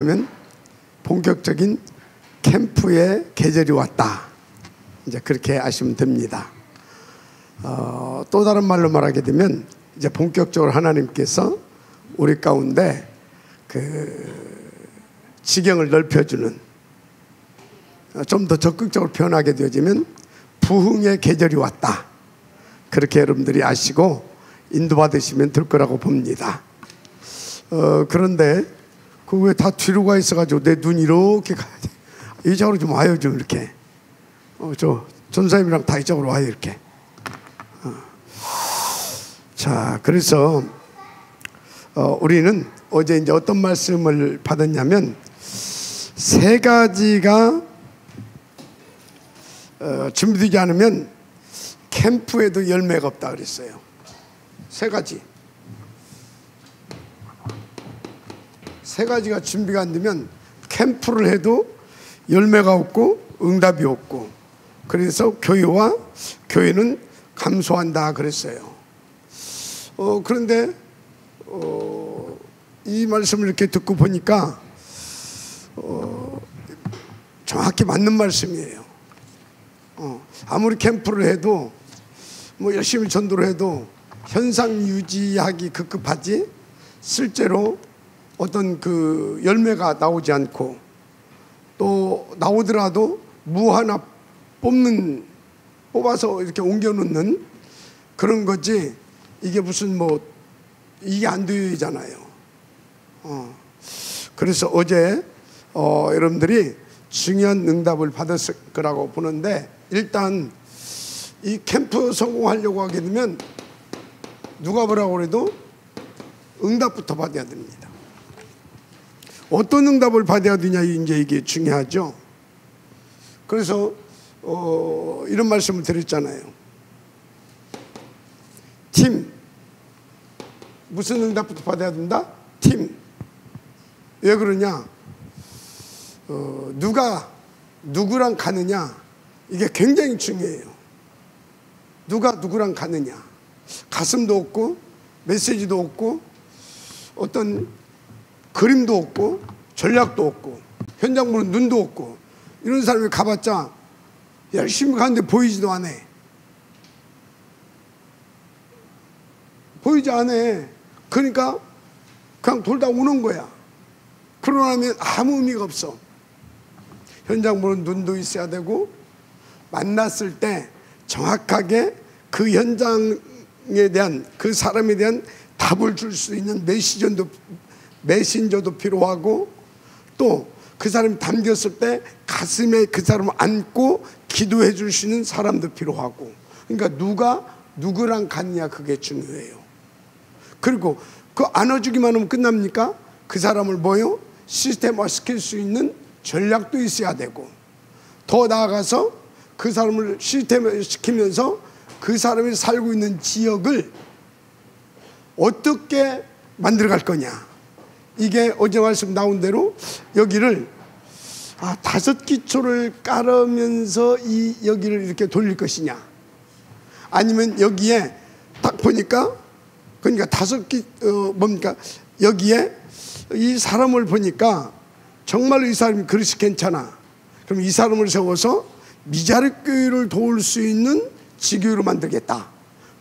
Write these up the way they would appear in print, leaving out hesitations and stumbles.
그러면 본격적인 캠프의 계절이 왔다. 이제 그렇게 아시면 됩니다. 또 다른 말로 말하게 되면 이제 본격적으로 하나님께서 우리 가운데 그 지경을 넓혀주는, 좀 더 적극적으로 표현하게 되어지면 부흥의 계절이 왔다. 그렇게 여러분들이 아시고 인도받으시면 될 거라고 봅니다. 그런데 그 왜 다 뒤로 가 있어가지고 내 눈 이렇게 가야 돼. 이쪽으로 좀 와요, 좀 이렇게. 저 전사님이랑 다 이쪽으로 와요, 이렇게. 자, 그래서 우리는 어제 이제 어떤 말씀을 받았냐면 세 가지가 준비되지 않으면 캠프에도 열매가 없다 그랬어요. 세 가지. 세 가지가 준비가 안 되면 캠프를 해도 열매가 없고 응답이 없고, 그래서 교회는 감소한다 그랬어요. 그런데 이 말씀을 이렇게 듣고 보니까 정확히 맞는 말씀이에요. 아무리 캠프를 해도 뭐 열심히 전도를 해도 현상 유지하기 급급하지 실제로 어떤 그 열매가 나오지 않고, 또 나오더라도 무 하나 뽑아서 이렇게 옮겨 놓는 그런 거지, 이게 무슨 뭐 이게 안 되잖아요. 그래서 어제 여러분들이 중요한 응답을 받았을 거라고 보는데, 일단 이 캠프 성공하려고 하게 되면 누가 뭐라고 그래도 응답부터 받아야 됩니다. 어떤 응답을 받아야 되냐, 이제 이게 중요하죠. 그래서 이런 말씀을 드렸잖아요. 팀, 무슨 응답부터 받아야 된다? 팀. 왜 그러냐? 누가 누구랑 가느냐, 이게 굉장히 중요해요. 누가 누구랑 가느냐. 가슴도 없고 메시지도 없고 어떤 그림도 없고 전략도 없고 현장 보는 눈도 없고 이런 사람이 가봤자 열심히 가는데 보이지도 않아. 보이지 않아. 그러니까 그냥 돌다 오는 거야. 그러고 나면 아무 의미가 없어. 현장 보는 눈도 있어야 되고, 만났을 때 정확하게 그 현장에 대한, 그 사람에 대한 답을 줄 수 있는 메신저도 필요하고, 또 그 사람이 담겼을 때 가슴에 그 사람을 안고 기도해 줄 수 있는 사람도 필요하고. 그러니까 누가 누구랑 갔냐, 그게 중요해요. 그리고 그 안아주기만 하면 끝납니까? 그 사람을 뭐요? 시스템화 시킬 수 있는 전략도 있어야 되고, 더 나아가서 그 사람을 시스템화 시키면서 그 사람이 살고 있는 지역을 어떻게 만들어갈 거냐. 이게 어제 말씀 나온 대로 여기를 5기초를 깔으면서 여기를 이렇게 돌릴 것이냐, 아니면 여기에 딱 보니까, 그러니까 뭡니까, 여기에 이 사람을 보니까 정말로 이 사람이 그릇이 괜찮아. 그럼 이 사람을 세워서 미자립 교회를 도울 수 있는 지교회로 만들겠다.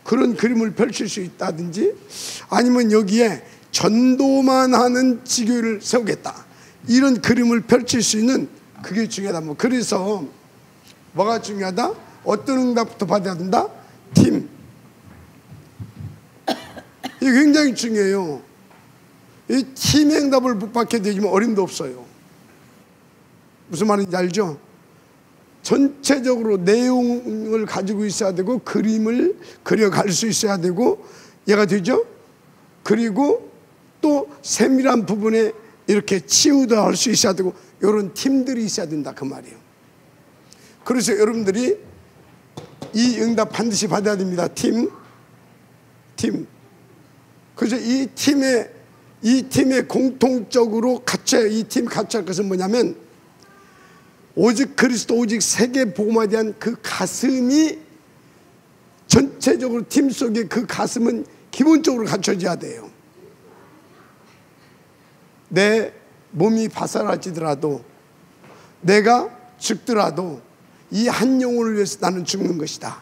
그런 그림을 펼칠 수 있다든지, 아니면 여기에 전도만 하는 지교회를 세우겠다. 이런 그림을 펼칠 수 있는, 그게 중요하다. 그래서 뭐가 중요하다? 어떤 응답부터 받아야 된다? 팀. 이게 굉장히 중요해요. 이 팀의 응답을 못 받게 되면 어림도 없어요. 무슨 말인지 알죠? 전체적으로 내용을 가지고 있어야 되고, 그림을 그려갈 수 있어야 되고, 얘가 되죠? 그리고 또 세밀한 부분에 이렇게 치유도 할 수 있어야 되고, 이런 팀들이 있어야 된다, 그 말이에요. 그래서 여러분들이 이 응답 반드시 받아야 됩니다. 팀. 그래서 이 팀에 공통적으로 갖춰야, 이 팀 갖춰야 할 것은 뭐냐면, 오직 그리스도, 오직 세계 복음에 대한 그 가슴이, 전체적으로 팀 속에 그 가슴은 기본적으로 갖춰져야 돼요. 내 몸이 바사라지더라도 내가 죽더라도 이 한 영혼을 위해서 나는 죽는 것이다.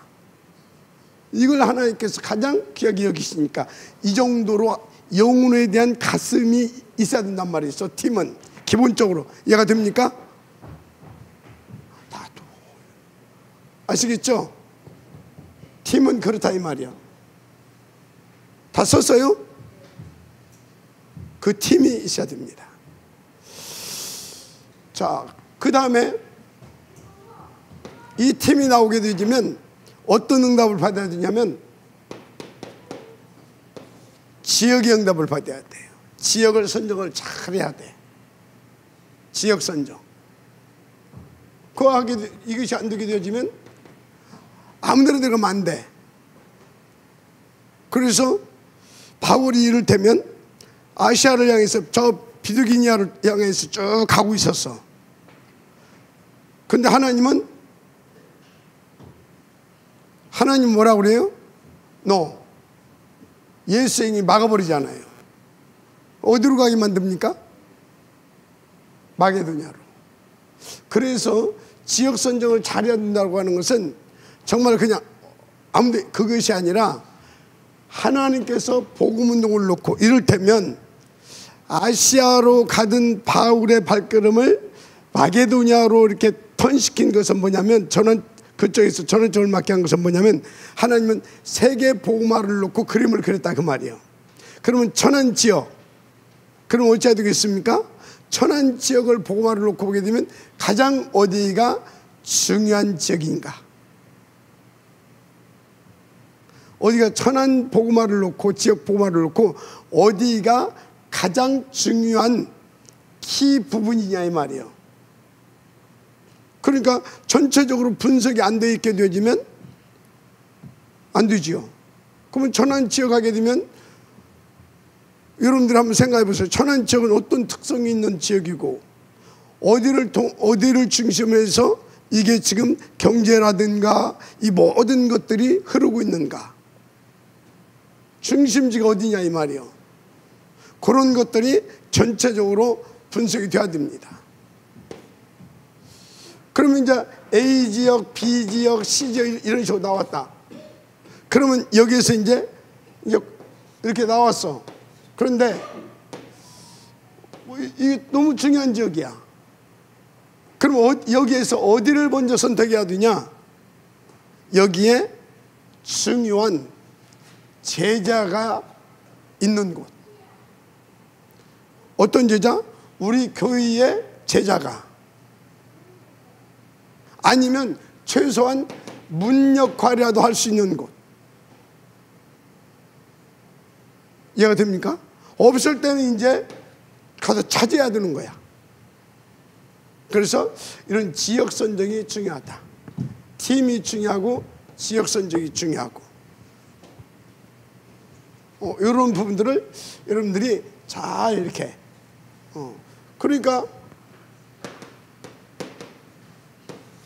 이걸 하나님께서 가장 귀하게 여기시니까 이 정도로 영혼에 대한 가슴이 있어야 된단 말이죠. 팀은 기본적으로 이해가 됩니까? 나도 아시겠죠? 팀은 그렇다 이 말이야. 다 썼어요? 그 팀이 있어야 됩니다. 자, 그 다음에 이 팀이 나오게 되면 어떤 응답을 받아야 되냐면 지역의 응답을 받아야 돼요. 지역을 선정을 잘 해야 돼. 지역 선정. 이것이 안 되게 되어지면 아무데나 들어가면 안 돼. 그래서 바울이 이를테면 아시아를 향해서 저 비두기니아를 향해서 쭉 가고 있었어. 근데 하나님 뭐라고 그래요? 너 예수의 영이 막아버리잖아요. 어디로 가게 만듭니까? 마게도냐로. 그래서 지역 선정을 잘해야 된다고 하는 것은 정말 그냥 아무데 그것이 아니라 하나님께서 복음운동을 놓고 이를테면 아시아로 가던 바울의 발걸음을 마게도냐로 이렇게 턴시킨 것은 뭐냐면 그쪽에서 전원적을 맡게 한 것은 뭐냐면 하나님은 세계 복음화를 놓고 그림을 그렸다 그 말이에요. 그러면 천안 지역, 그럼 어찌해야 되겠습니까? 천안 지역을 복음화를 놓고 보게 되면 가장 어디가 중요한 지역인가? 어디가 천안 복음화를 놓고 지역 복음화를 놓고 어디가 가장 중요한 키 부분이냐 이 말이에요. 그러니까 전체적으로 분석이 안 돼 있게 되어지면 안 되지요. 그러면 천안 지역 하게 되면 여러분들 한번 생각해 보세요. 천안 지역은 어떤 특성이 있는 지역이고 어디를 중심으로 해서 이게 지금 경제라든가 이 모든 것들이 흐르고 있는가? 중심지가 어디냐 이 말이에요. 그런 것들이 전체적으로 분석이 돼야 됩니다. 그러면 이제 A 지역, B 지역, C 지역 이런 식으로 나왔다. 그러면 여기에서 이제 이렇게 나왔어. 그런데 이게 너무 중요한 지역이야. 그럼 여기에서 어디를 먼저 선택해야 되냐? 여기에 중요한 제자가 있는 곳. 어떤 제자? 우리 교회의 제자가. 아니면 최소한 문 역할이라도 할 수 있는 곳. 이해가 됩니까? 없을 때는 이제 가서 찾아야 되는 거야. 그래서 이런 지역 선정이 중요하다. 팀이 중요하고 지역 선정이 중요하고 이런 부분들을 여러분들이 잘 이렇게 그러니까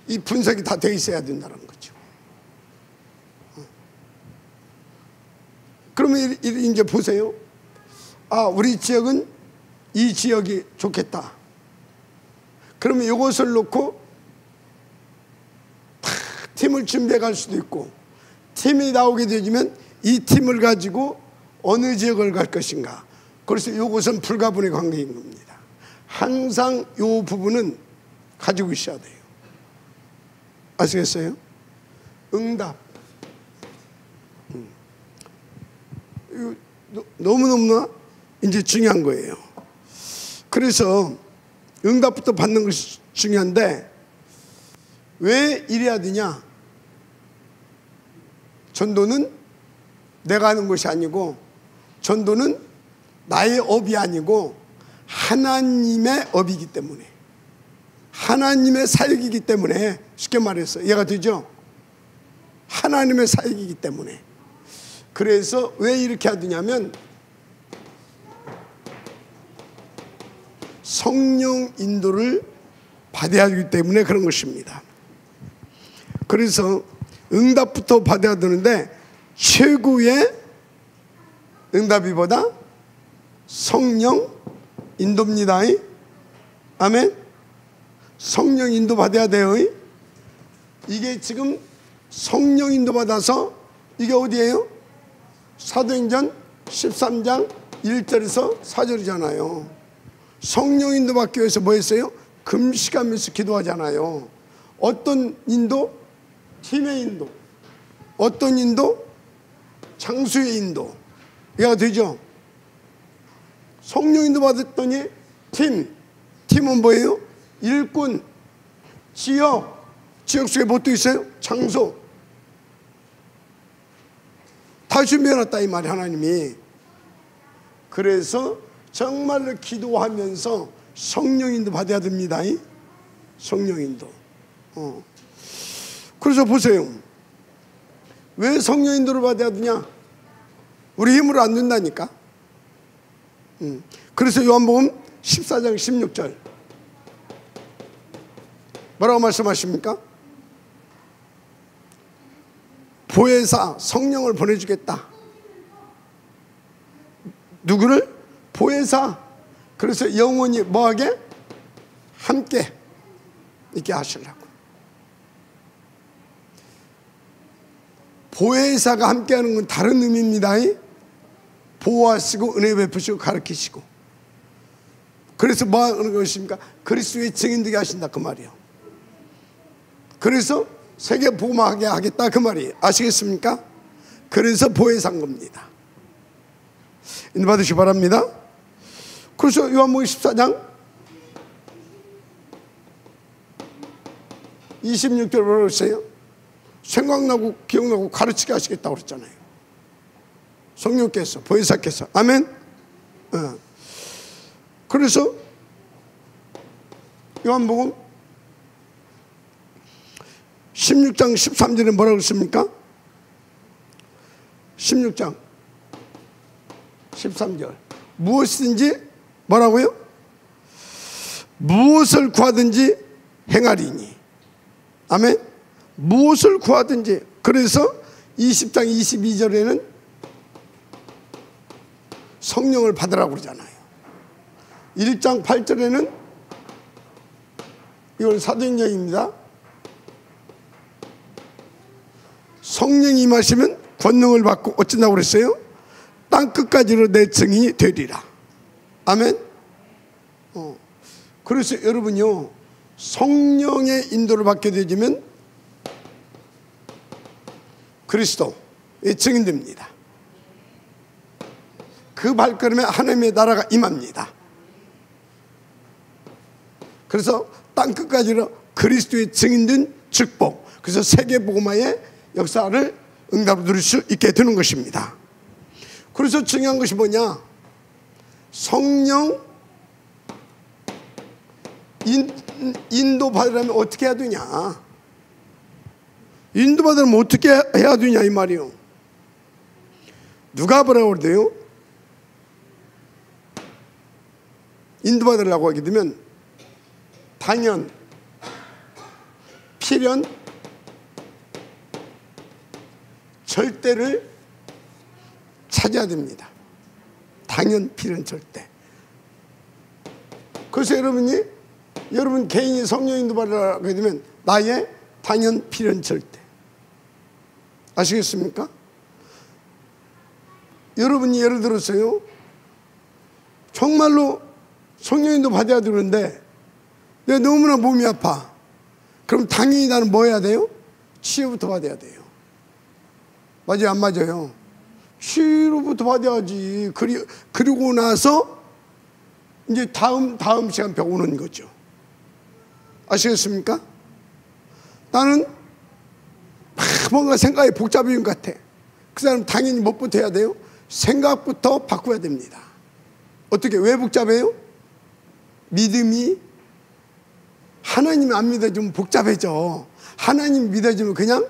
이 분석이 다 돼 있어야 된다는 거죠. 그러면 이제 보세요. 우리 지역은 이 지역이 좋겠다. 그러면 이것을 놓고 팀을 준비해 갈 수도 있고 팀이 나오게 되면 이 팀을 가지고 어느 지역을 갈 것인가. 그래서 이것은 불가분의 관계인 겁니다. 항상 이 부분은 가지고 있어야 돼요. 아시겠어요? 응답. 너무너무나 이제 중요한 거예요. 그래서 응답부터 받는 것이 중요한데 왜 이래야 되냐? 전도는 내가 하는 것이 아니고 전도는 나의 업이 아니고 하나님의 업이기 때문에 하나님의 사역이기 때문에 쉽게 말해서 이해가 되죠? 하나님의 사역이기 때문에 그래서 왜 이렇게 해야 되냐면 성령 인도를 받아야 하기 때문에 그런 것입니다. 그래서 응답부터 받아야 되는데 최고의 응답이보다 성령 인도입니다. 아멘. 성령 인도 받아야 돼요. 이게 지금 성령 인도 받아서 이게 어디예요? 사도행전 13장 1절에서 4절이잖아요. 성령 인도 받기 위해서 뭐 했어요? 금식하면서 기도하잖아요. 어떤 인도? 팀의 인도. 어떤 인도? 장수의 인도. 이해가 되죠? 성령 인도 받았더니 팀은 뭐예요? 일꾼, 지역 속에 뭣도 있어요? 장소. 다 준비해놨다 이 말이 하나님이. 그래서 정말로 기도하면서 성령인도 받아야 됩니다. 성령인도. 그래서 보세요. 왜 성령인도를 받아야 되냐? 우리 힘으로 안 된다니까. 그래서 요한복음 14장 16절 뭐라고 말씀하십니까? 보혜사 성령을 보내주겠다. 누구를? 보혜사. 그래서 영원히 뭐하게? 함께 있게 하시려고. 보혜사가 함께하는 건 다른 의미입니다. 보호하시고 은혜 베푸시고 가르치시고. 그래서 뭐 하는 것입니까? 그리스도의 증인 되게 하신다 그 말이에요. 그래서 세계 복음하게 하겠다 그 말이에요. 아시겠습니까? 그래서 보혜사인 겁니다. 인도 받으시기 바랍니다. 그래서 요한복음 14장 26절 뭐라고 했어요? 생각나고 기억나고 가르치게 하시겠다고 그랬잖아요. 성령께서, 보혜사께서. 아멘. 그래서 요한복음 16장 13절에 뭐라고 했습니까? 16장 13절 무엇이든지 뭐라고요? 무엇을 구하든지 행하리니. 아멘. 무엇을 구하든지. 그래서 20장 22절에는 성령을 받으라고 그러잖아요. 1장 8절에는 이건 사도행전입니다. 성령이 임하시면 권능을 받고 어쩐다고 그랬어요? 땅끝까지로 내 증인이 되리라. 아멘. 그래서 여러분요, 성령의 인도를 받게 되면 그리스도의 증인됩니다. 그 발걸음에 하나님의 나라가 임합니다. 그래서 땅끝까지로 그리스도의 증인된 축복. 그래서 세계복음화의 역사를 응답으로 누릴 수 있게 되는 것입니다. 그래서 중요한 것이 뭐냐? 성령 인도 받으려면 어떻게 해야 되냐? 인도 받으려면 어떻게 해야 되냐 이 말이요. 누가 뭐라고 그러대요? 인도 받으려고 하게 되면 당연, 필연, 절대를 찾아야 됩니다. 당연, 필연, 절대. 그래서 여러분 개인이 성령 인도 받으려고 하게 되면 나의 당연, 필연, 절대. 아시겠습니까? 여러분이 예를 들어서요, 정말로 성령 인도 받아야 되는데 내가 너무나 몸이 아파. 그럼 당연히 나는 뭐 해야 돼요? 치유부터 받아야 돼요. 맞아요, 안 맞아요? 치유부터 받아야지. 그리고 나서 이제 다음 시간 벽 오는 거죠. 아시겠습니까? 나는 뭔가 생각이 복잡한 것 같아. 그 사람 당연히 뭐부터 해야 돼요? 생각부터 바꿔야 됩니다. 어떻게? 왜 복잡해요? 믿음이 하나님이 안 믿어주면 복잡해져. 하나님 믿어주면 그냥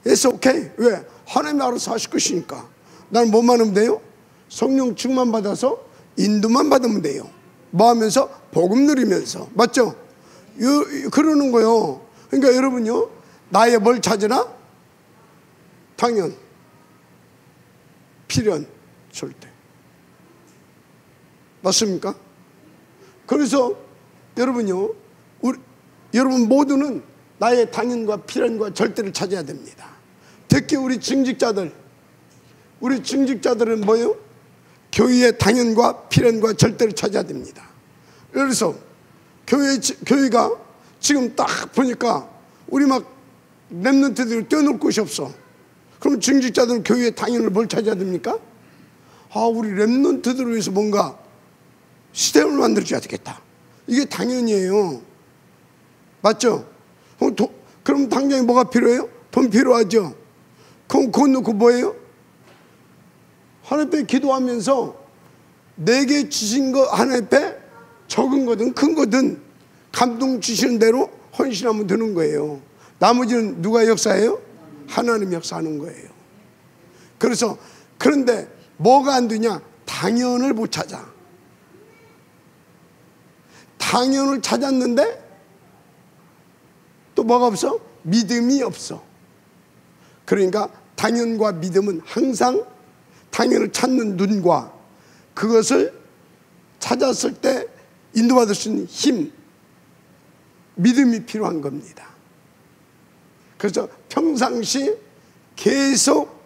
it's okay. 왜? 하나님이 알아서 하실 것이니까. 나는 뭐만 하면 돼요? 성령 충만 받아서 인도만 받으면 돼요. 뭐 하면서? 복음 누리면서. 맞죠? 그러는 거요. 그러니까 여러분요, 나의 뭘 찾으라? 당연, 필연, 절대. 맞습니까? 그래서 여러분요, 여러분 모두는 나의 당연과 필연과 절대를 찾아야 됩니다. 특히 우리 증직자들은 뭐예요? 교회의 당연과 필연과 절대를 찾아야 됩니다. 그래서 교회가 지금 딱 보니까 우리 막 렘넌트들을 떼어놓을 곳이 없어. 그럼 증직자들은 교회의 당연을 뭘 찾아야 됩니까? 우리 렘넌트들을 위해서 뭔가 시스템을 만들어줘야 되겠다. 이게 당연이에요. 맞죠? 그럼 당장에 뭐가 필요해요? 돈 필요하죠? 그럼 그건 놓고 뭐예요? 하나님 앞에 기도하면서 내게 주신 거 하나님 앞에 적은 거든 큰 거든 감동 주시는 대로 헌신하면 되는 거예요. 나머지는 누가 역사해요? 하나님 역사하는 거예요. 그런데 뭐가 안 되냐? 당연을 못 찾아. 당연을 찾았는데 또 뭐가 없어? 믿음이 없어. 그러니까 당연과 믿음은 항상 당연을 찾는 눈과 그것을 찾았을 때 인도받을 수 있는 힘, 믿음이 필요한 겁니다. 그래서 평상시 계속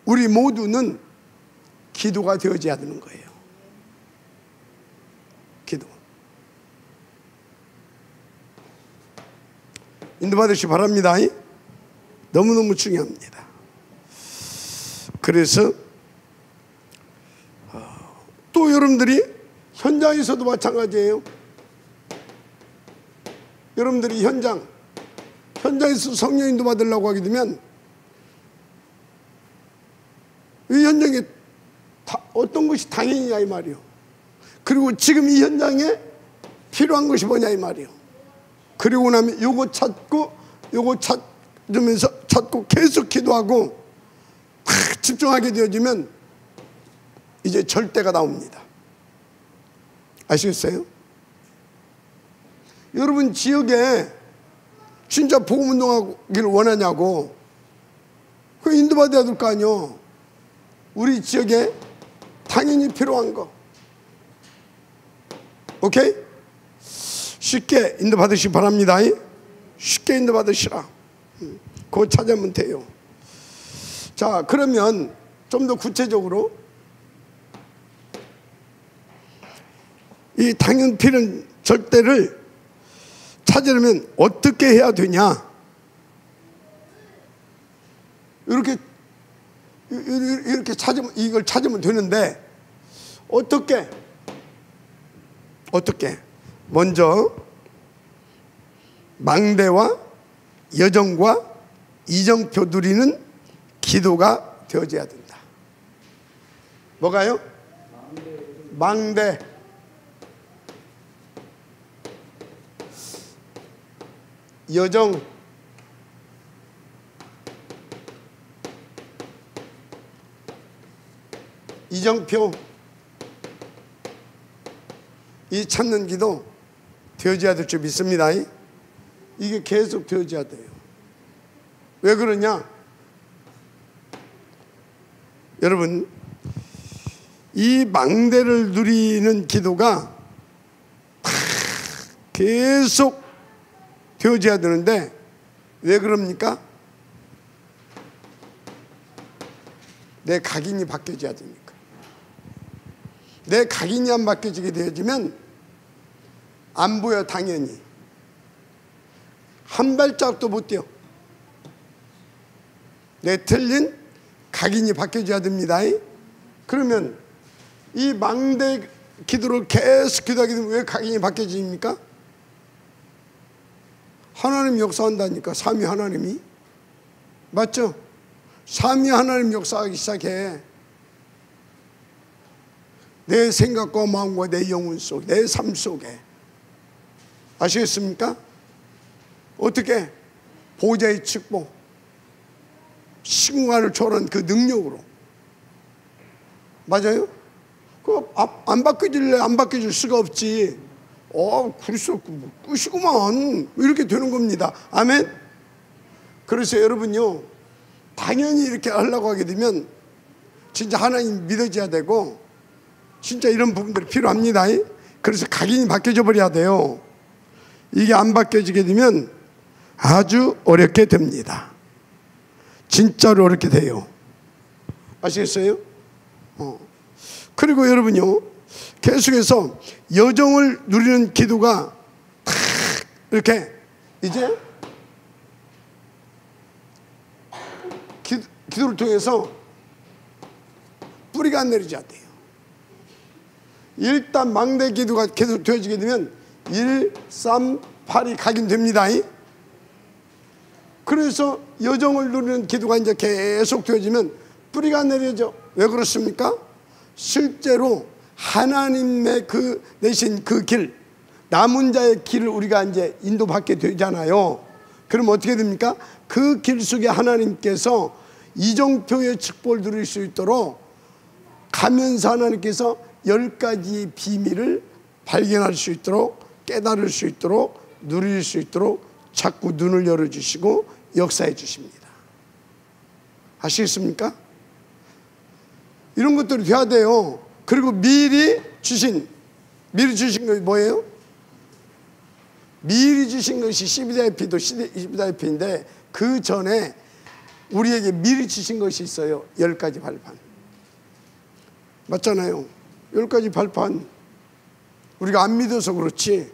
우리 모두는 기도가 되어져야 되는 거예요. 기도. 인도받으시기 바랍니다. 너무너무 중요합니다. 그래서 또 여러분들이 현장에서도 마찬가지예요. 여러분들이 현장에서 성령 인도 받으려고 하게 되면 이 현장에 어떤 것이 당연이냐 이 말이요. 그리고 지금 이 현장에 필요한 것이 뭐냐 이 말이요. 그리고 나면 요거 찾고 계속 기도하고 집중하게 되어지면 이제 절대가 나옵니다. 아시겠어요? 여러분 지역에 진짜 복음운동하기를 원하냐고. 그 인도받아야 될 거 아니요. 우리 지역에 당연히 필요한 거. 오케이? 쉽게 인도받으시기 바랍니다. 쉽게 인도받으시라. 그거 찾으면 돼요. 자, 그러면 좀 더 구체적으로 이 당연 필연 절대를 찾으려면 어떻게 해야 되냐? 이렇게 이걸 찾으면 되는데 어떻게? 먼저 망대와 여정과 이정표 누리는 기도가 되어져야 된다. 뭐가요? 망대. 여정. 이정표. 이 찾는 기도 되어져야 될 줄 믿습니다. 이게 계속 되어져야 돼요. 왜 그러냐? 여러분, 이 망대를 누리는 기도가 계속 되어져야 되는데 왜 그럽니까? 내 각인이 바뀌어져야 되니까. 내 각인이 안 바뀌어지게 되어지면 안 보여. 당연히 한 발짝도 못 뛰어. 내 틀린 각인이 바뀌어져야 됩니다. 그러면 이 망대 기도를 계속 기도하게 되면 왜 각인이 바뀌어집니까? 하나님 역사한다니까. 삼위 하나님이. 맞죠? 삼위 하나님 역사하기 시작해. 내 생각과 마음과 내 영혼 속, 내 삶 속에. 아시겠습니까? 어떻게? 보좌의 축복, 시공간을 초월한 그 능력으로. 맞아요? 안 바뀌어질래? 안 바뀌어질 수가 없지. 그래서 끝이구만. 이렇게 되는 겁니다. 아멘? 그래서 여러분요, 당연히 이렇게 하려고 하게 되면 진짜 하나님 믿어져야 되고 진짜 이런 부분들이 필요합니다. 그래서 각인이 바뀌어져 버려야 돼요. 이게 안 바뀌어지게 되면 아주 어렵게 됩니다. 진짜로 어렵게 돼요. 아시겠어요? 그리고 여러분요, 계속해서 여정을 누리는 기도가 탁 이렇게 이제 기도를 통해서 뿌리가 안 내리지 않대요. 일단 망대 기도가 계속 되어지게 되면 1, 3, 8이 각인됩니다. 그래서 여정을 누리는 기도가 이제 계속 되어지면 뿌리가 안 내려져. 왜 그렇습니까? 실제로 하나님의 그 내신 그 길, 남은 자의 길을 우리가 이제 인도받게 되잖아요. 그럼 어떻게 됩니까? 그 길 속에 하나님께서 이정표의 축복을 누릴 수 있도록 가면서 하나님께서 10가지 비밀을 발견할 수 있도록, 깨달을 수 있도록, 누릴 수 있도록 자꾸 눈을 열어주시고 역사해 주십니다. 아시겠습니까? 이런 것들이 돼야 돼요. 그리고 미리 주신 것이 뭐예요? 미리 주신 것이 CBDIP도 CBDIP인데 그 전에 우리에게 미리 주신 것이 있어요. 10가지 발판. 맞잖아요. 10가지 발판. 우리가 안 믿어서 그렇지,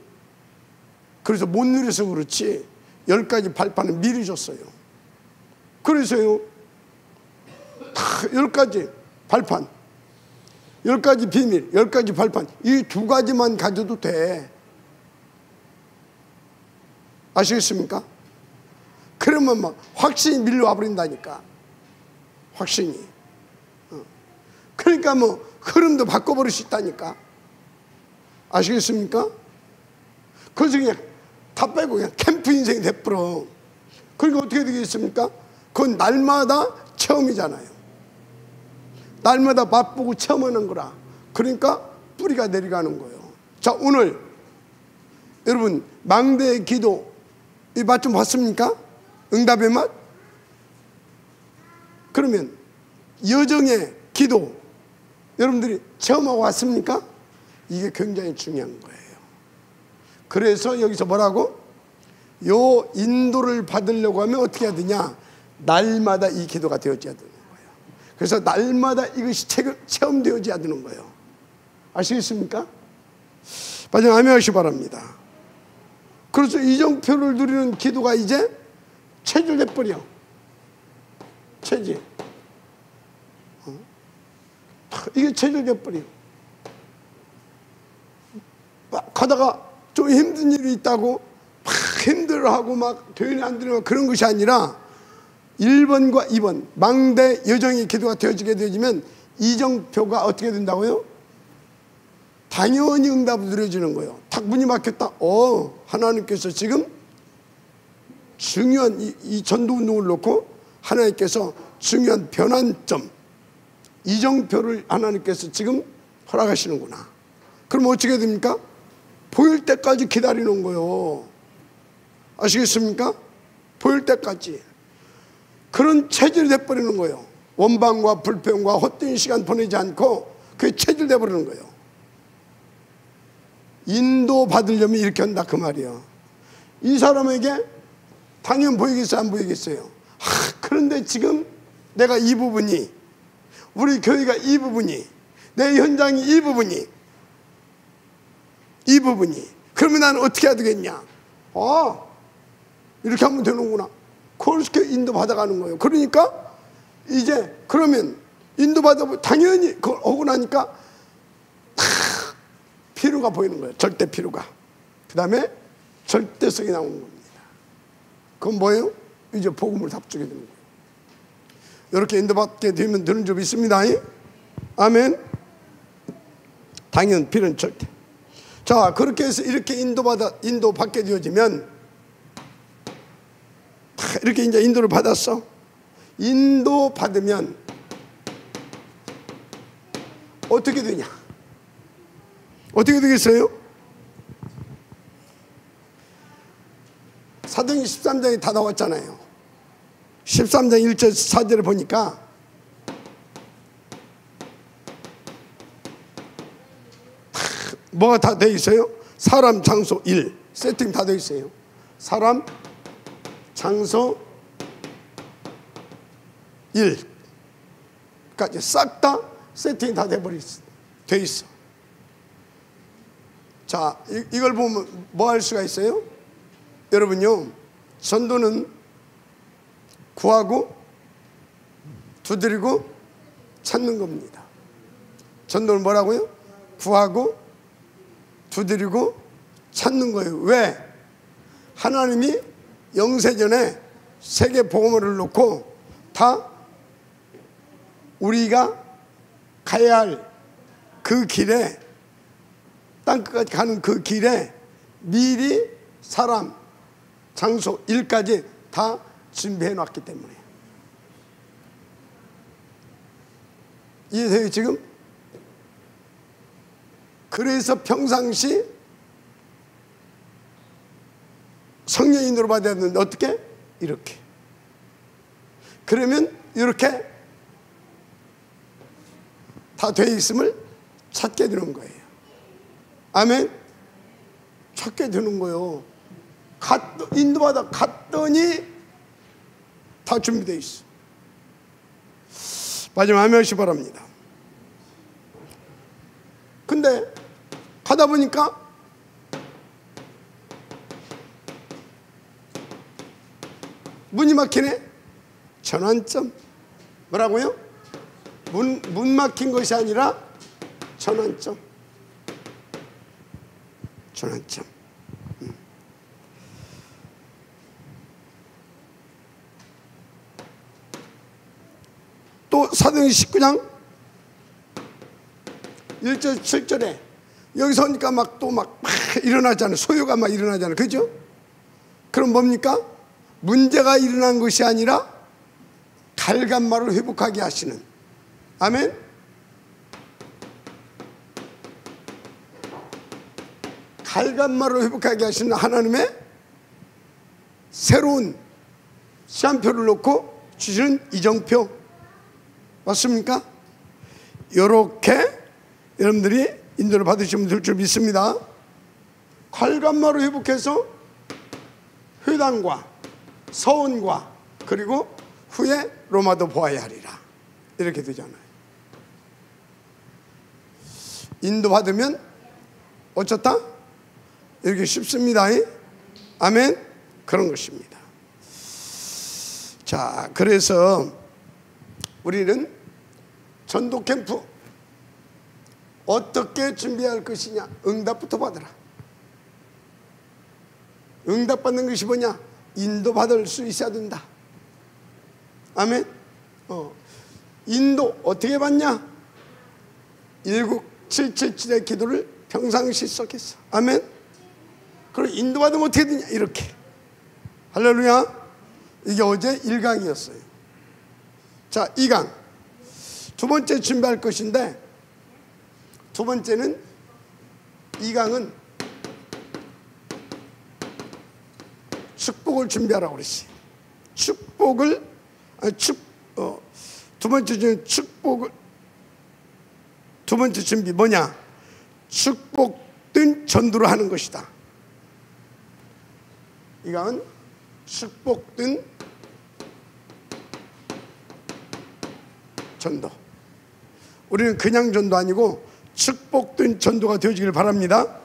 그래서 못 누려서 그렇지 10가지 발판을 미리 줬어요. 그래서요, 다 10가지 발판, 10가지 비밀, 10가지 발판, 이 2가지만 가져도 돼. 아시겠습니까? 그러면 막 확신이 밀려와 버린다니까. 확신이. 그러니까 뭐 흐름도 바꿔버릴 수 있다니까. 아시겠습니까? 그래서 그냥 다 빼고 그냥 캠프 인생이 돼버려. 그러니까 어떻게 되겠습니까? 그건 날마다 체험이잖아요. 날마다 맛보고 체험하는 거라. 그러니까 뿌리가 내려가는 거예요. 자, 오늘 여러분 망대의 기도 이 맛 좀 봤습니까? 응답의 맛? 그러면 여정의 기도 여러분들이 체험하고 왔습니까? 이게 굉장히 중요한 거예요. 그래서 여기서 뭐라고? 요 인도를 받으려고 하면 어떻게 해야 되냐? 날마다 이 기도가 되어져야 되는 거예요. 그래서 날마다 이것이 체험되어져야 되는 거예요. 아시겠습니까? 마지막 아멘 하시기 바랍니다. 그래서 이정표를 누리는 기도가 이제 체질돼버려. 체질. 이게 체질돼버려. 막 가다가 좀 힘든 일이 있다고 막 힘들어하고 막 되니 안 되니 그런 것이 아니라 1번과 2번 망대 여정의 기도가 되어지면 이정표가 어떻게 된다고요? 당연히 응답을 누려지는 거예요. 탁 문이 막혔다. 하나님께서 지금 중요한 이 전도운동을 놓고 하나님께서 중요한 변환점 이정표를 하나님께서 지금 허락하시는구나. 그럼 어떻게 됩니까? 보일 때까지 기다리는 거예요. 아시겠습니까? 보일 때까지. 그런 체질이 돼버리는 거예요. 원방과 불평과 헛된 시간 보내지 않고 그게 체질돼 버리는 거예요. 인도 받으려면 이렇게 한다 그 말이에요. 이 사람에게 당연 보이겠어요? 안 보이겠어요? 그런데 지금 내가 이 부분이, 우리 교회가 이 부분이, 내 현장이 이 부분이, 그러면 나는 어떻게 해야 되겠냐? 이렇게 하면 되는구나. 그렇게 인도 받아가는 거예요. 그러니까 이제 그러면 인도 받아 당연히 그걸 하고 나니까 필요가 보이는 거예요. 절대 필요가. 그 다음에 절대성이 나오는 겁니다. 그건 뭐예요? 이제 복음을 답주게 되는 거예요. 이렇게 인도받게 되면 되는 줄 믿습니다. 아멘. 당연 필요는 절대. 자, 그렇게 해서 이렇게 인도받게 되어지면 이렇게 이제 인도를 받았어. 인도 받으면 어떻게 되냐? 어떻게 되겠어요? 사도행전 13장이 다 나왔잖아요. 13장 1절 4절을 보니까 뭐가 다 돼 있어요? 사람, 장소, 일 세팅 다 돼 있어요. 사람, 장소, 일까지 싹 다 세팅이 다 돼 있어. 자, 이걸 보면 뭐 할 수가 있어요? 여러분요, 전도는 구하고 두드리고 찾는 겁니다. 전도는 뭐라고요? 구하고 두드리고 찾는 거예요. 왜? 하나님이 영세전에 세계 복음을 놓고 다 우리가 가야 할 그 길에, 땅끝까지 가는 그 길에 미리 사람, 장소, 일까지 다 준비해 놨기 때문에. 이해돼요 지금? 그래서 평상시 성령인으로 받아야 되는데 어떻게? 이렇게. 그러면 이렇게 다 돼 있음을 찾게 되는 거예요. 아멘? 찾게 되는 거예요. 인도받아 갔더니 다 준비되어 있어. 마지막 아멘 하시기 바랍니다. 근데 가다 보니까 문이 막히네. 전환점. 뭐라고요? 문 막힌 것이 아니라 전환점. 전환점. 또 사도행전 19장 1절 7절에 여기서 오니까 막 일어나잖아요. 소요가 막 일어나잖아요. 그죠? 그럼 뭡니까? 문제가 일어난 것이 아니라 갈간말을 회복하게 하시는. 아멘? 갈간말을 회복하게 하시는 하나님의 새로운 시한표를 놓고 주시는 이정표. 맞습니까? 요렇게 여러분들이 인도를 받으시면 될 줄 믿습니다. 갈간말을 회복해서 회당과 서원과 그리고 후에 로마도 보아야 하리라. 이렇게 되잖아요. 인도 받으면 어쩌다? 이렇게 쉽습니다. 아멘? 그런 것입니다. 자, 그래서 우리는 전도 캠프 어떻게 준비할 것이냐? 응답부터 받으라. 응답받는 것이 뭐냐? 인도받을 수 있어야 된다. 아멘? 인도 어떻게 받냐? 1977의 기도를 평상시 속에서. 아멘? 그리고 인도받으면 어떻게 되냐? 이렇게. 할렐루야. 이게 어제 1강이었어요. 자, 2강. 두 번째 준비할 것인데, 두 번째는 2강은 축복을 준비하라고 그랬어요. 두 번째 중에 축복을, 두 번째 준비 뭐냐? 축복된 전도를 하는 것이다. 이건 축복된 전도. 우리는 그냥 전도 아니고 축복된 전도가 되어지길 바랍니다.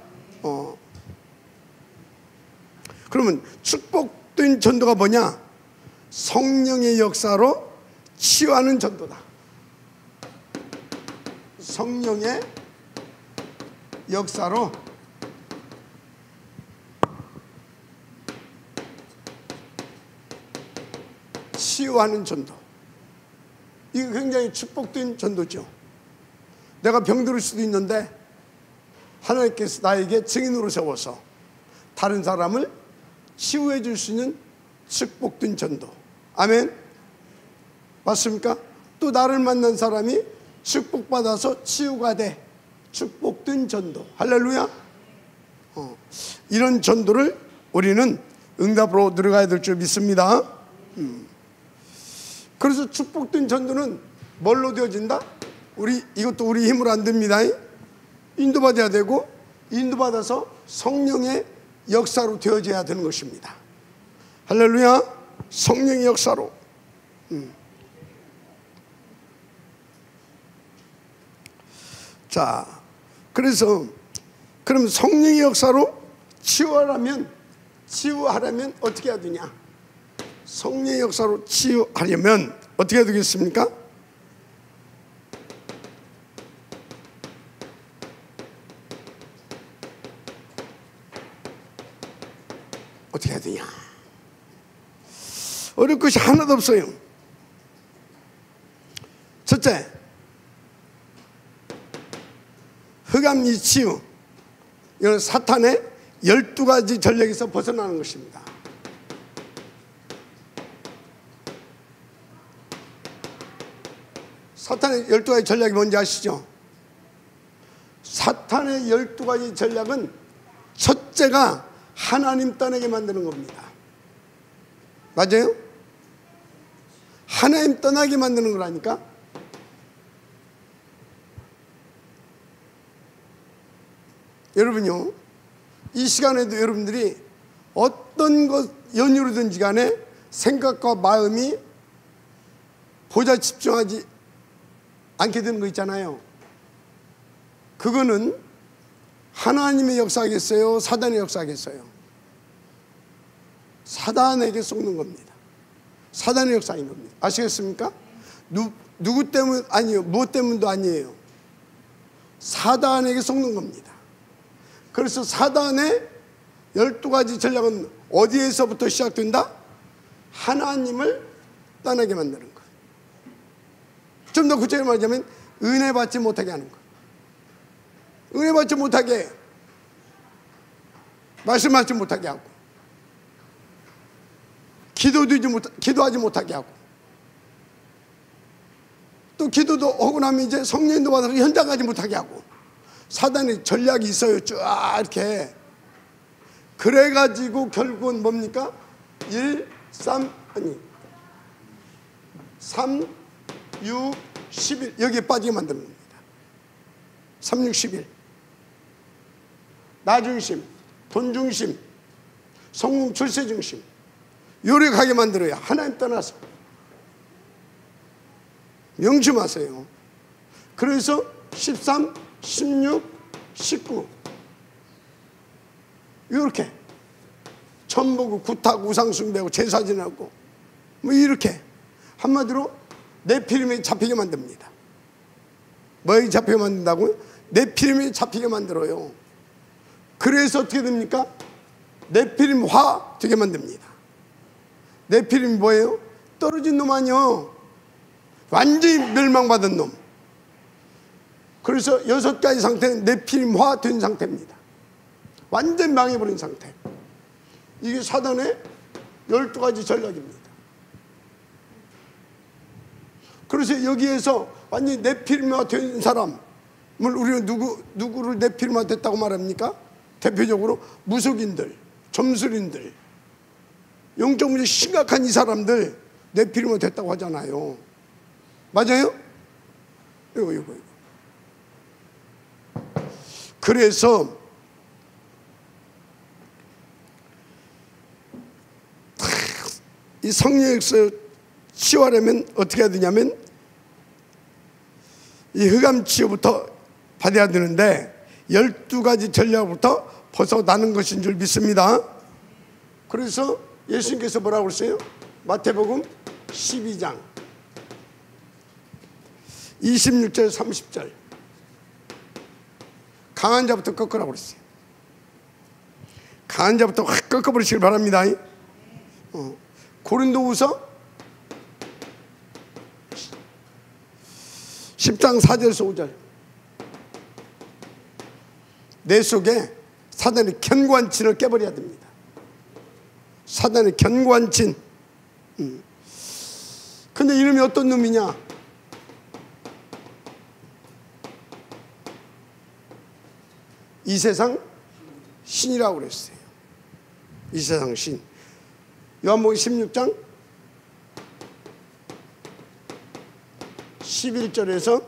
그러면 축복된 전도가 뭐냐? 성령의 역사로 치유하는 전도다. 성령의 역사로 치유하는 전도. 이거 굉장히 축복된 전도죠. 내가 병들을 수도 있는데 하나님께서 나에게 증인으로 세워서 다른 사람을 치유해 줄 수 있는 축복된 전도. 아멘? 맞습니까? 또 나를 만난 사람이 축복받아서 치유가 돼. 축복된 전도. 할렐루야. 이런 전도를 우리는 응답으로 들어가야 될 줄 믿습니다. 그래서 축복된 전도는 뭘로 되어진다? 이것도 우리 힘으로 안 됩니다. 인도받아야 되고 인도받아서 성령의 역사로 되어져야 되는 것입니다. 할렐루야. 성령의 역사로. 자, 그래서 그럼 성령의 역사로 치유하려면 어떻게 해야 되냐? 성령의 역사로 치유하려면 어떻게 해야 되겠습니까? 어떻게 해야 되냐? 어려울 것이 하나도 없어요. 첫째, 흑암 이치유. 이건 사탄의 12가지 전략에서 벗어나는 것입니다. 사탄의 12가지 전략이 뭔지 아시죠? 사탄의 12가지 전략은 첫째가 하나님 떠나게 만드는 겁니다. 맞아요? 하나님 떠나게 만드는 거라니까. 여러분요, 이 시간에도 여러분들이 어떤 것 연유로든지 간에 생각과 마음이 보좌 집중하지 않게 되는 거 있잖아요. 그거는 하나님의 역사겠어요? 사단의 역사겠어요? 사단에게 속는 겁니다. 사단의 역사인 겁니다. 아시겠습니까? 누구 때문 아니에요. 무엇 때문도 아니에요. 사단에게 속는 겁니다. 그래서 사단의 12가지 전략은 어디에서부터 시작된다? 하나님을 떠나게 만드는 것. 좀 더 구체적으로 말하자면 은혜 받지 못하게 하는 것. 은혜 받지 못하게, 말씀 받지 못하게 하고, 기도하지 못하게 하고, 또 기도도 하고 나면 이제 성령도 받아서 현장 가지 못하게 하고. 사단의 전략이 있어요. 쭉 이렇게. 그래가지고 결국은 뭡니까? 3, 6, 11 여기에 빠지게 만드는 겁니다. 3, 6, 11 나중심, 돈중심, 성공 출세중심 요력하게 만들어요. 하나님 떠나서. 명심하세요. 그래서 13, 16, 19 이렇게 천보고 구타고 우상숭배하고 제사지내고 뭐 이렇게 한마디로 네피림에 잡히게 만듭니다. 뭐에 잡히게 만든다고요? 네피림에 잡히게 만들어요. 그래서 어떻게 됩니까? 네피림화 되게 만듭니다. 네피림이 뭐예요? 떨어진 놈 아니요. 완전히 멸망받은 놈. 그래서 6가지 상태는 네피림화 된 상태입니다. 완전 망해버린 상태. 이게 사단의 12가지 전략입니다. 그래서 여기에서 완전히 네피림화 된 사람을 우리는 누구를 네피림화 됐다고 말합니까? 대표적으로 무속인들, 점술인들, 영적 문제 심각한 이 사람들 네피림화 됐다고 하잖아요. 맞아요? 이거. 그래서 이 성령에서 치유하려면 어떻게 해야 되냐면 이 흑암 치유부터 받아야 되는데 12가지 전략부터 벗어나는 것인 줄 믿습니다. 그래서 예수님께서 뭐라고 그랬어요? 마태복음 12장 26절 30절 강한 자부터 꺾으라고 그랬어요. 강한 자부터 확 꺾어버리시길 바랍니다. 고린도후서 10장 4절에서 5절 내 속에 사단의 견고한진을 깨버려야 됩니다. 사단의 견고한진. 근데 이름이 어떤 놈이냐? 이 세상 신이라고 그랬어요. 이 세상 신. 요한복음 16장 11절에서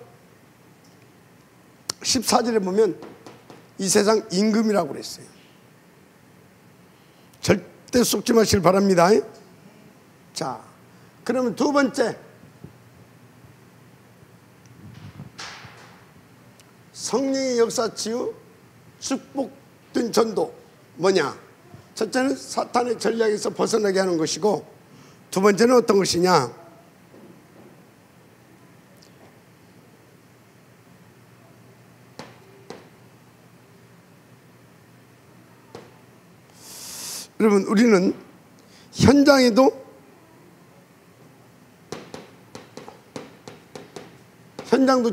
14절에 보면 이 세상 임금이라고 그랬어요. 절대 속지 마시길 바랍니다. 자, 그러면 두 번째, 성령의 역사 치유 축복된 전도 뭐냐? 첫째는 사탄의 전략에서 벗어나게 하는 것이고, 두 번째는 어떤 것이냐? 여러분, 우리는 현장도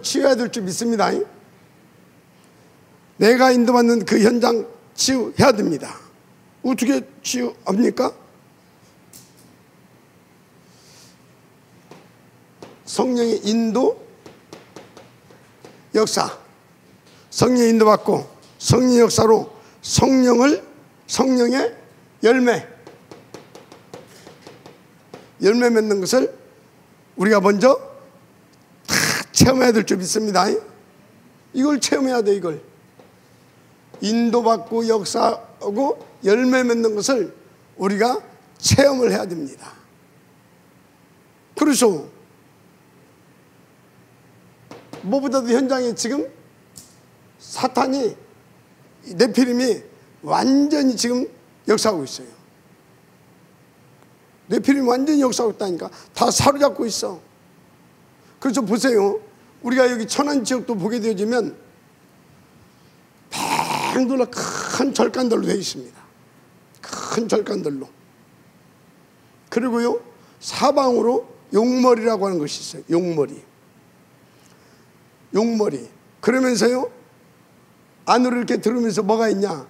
치유해야 될 줄 믿습니다. 내가 인도받는 그 현장 치유해야 됩니다. 어떻게 치유합니까? 성령의 인도, 역사. 성령의 인도받고 성령의 역사로 성령의 열매 맺는 것을 우리가 먼저 다 체험해야 될 줄 믿습니다. 이걸 체험해야 돼. 이걸 인도받고 역사하고 열매 맺는 것을 우리가 체험을 해야 됩니다. 그래서 무엇보다도 현장에 지금 사탄이, 네피림이 완전히 지금 역사하고 있어요. 네피림이 완전히 역사하고 있다니까. 다 사로잡고 있어. 그래서 보세요. 우리가 여기 천안 지역도 보게 되어지면 팽돌로 큰 절간들로 되어 있습니다. 큰 절간들로. 그리고요, 사방으로 용머리라고 하는 것이 있어요. 용머리. 그러면서요, 안으로 이렇게 들으면서 뭐가 있냐?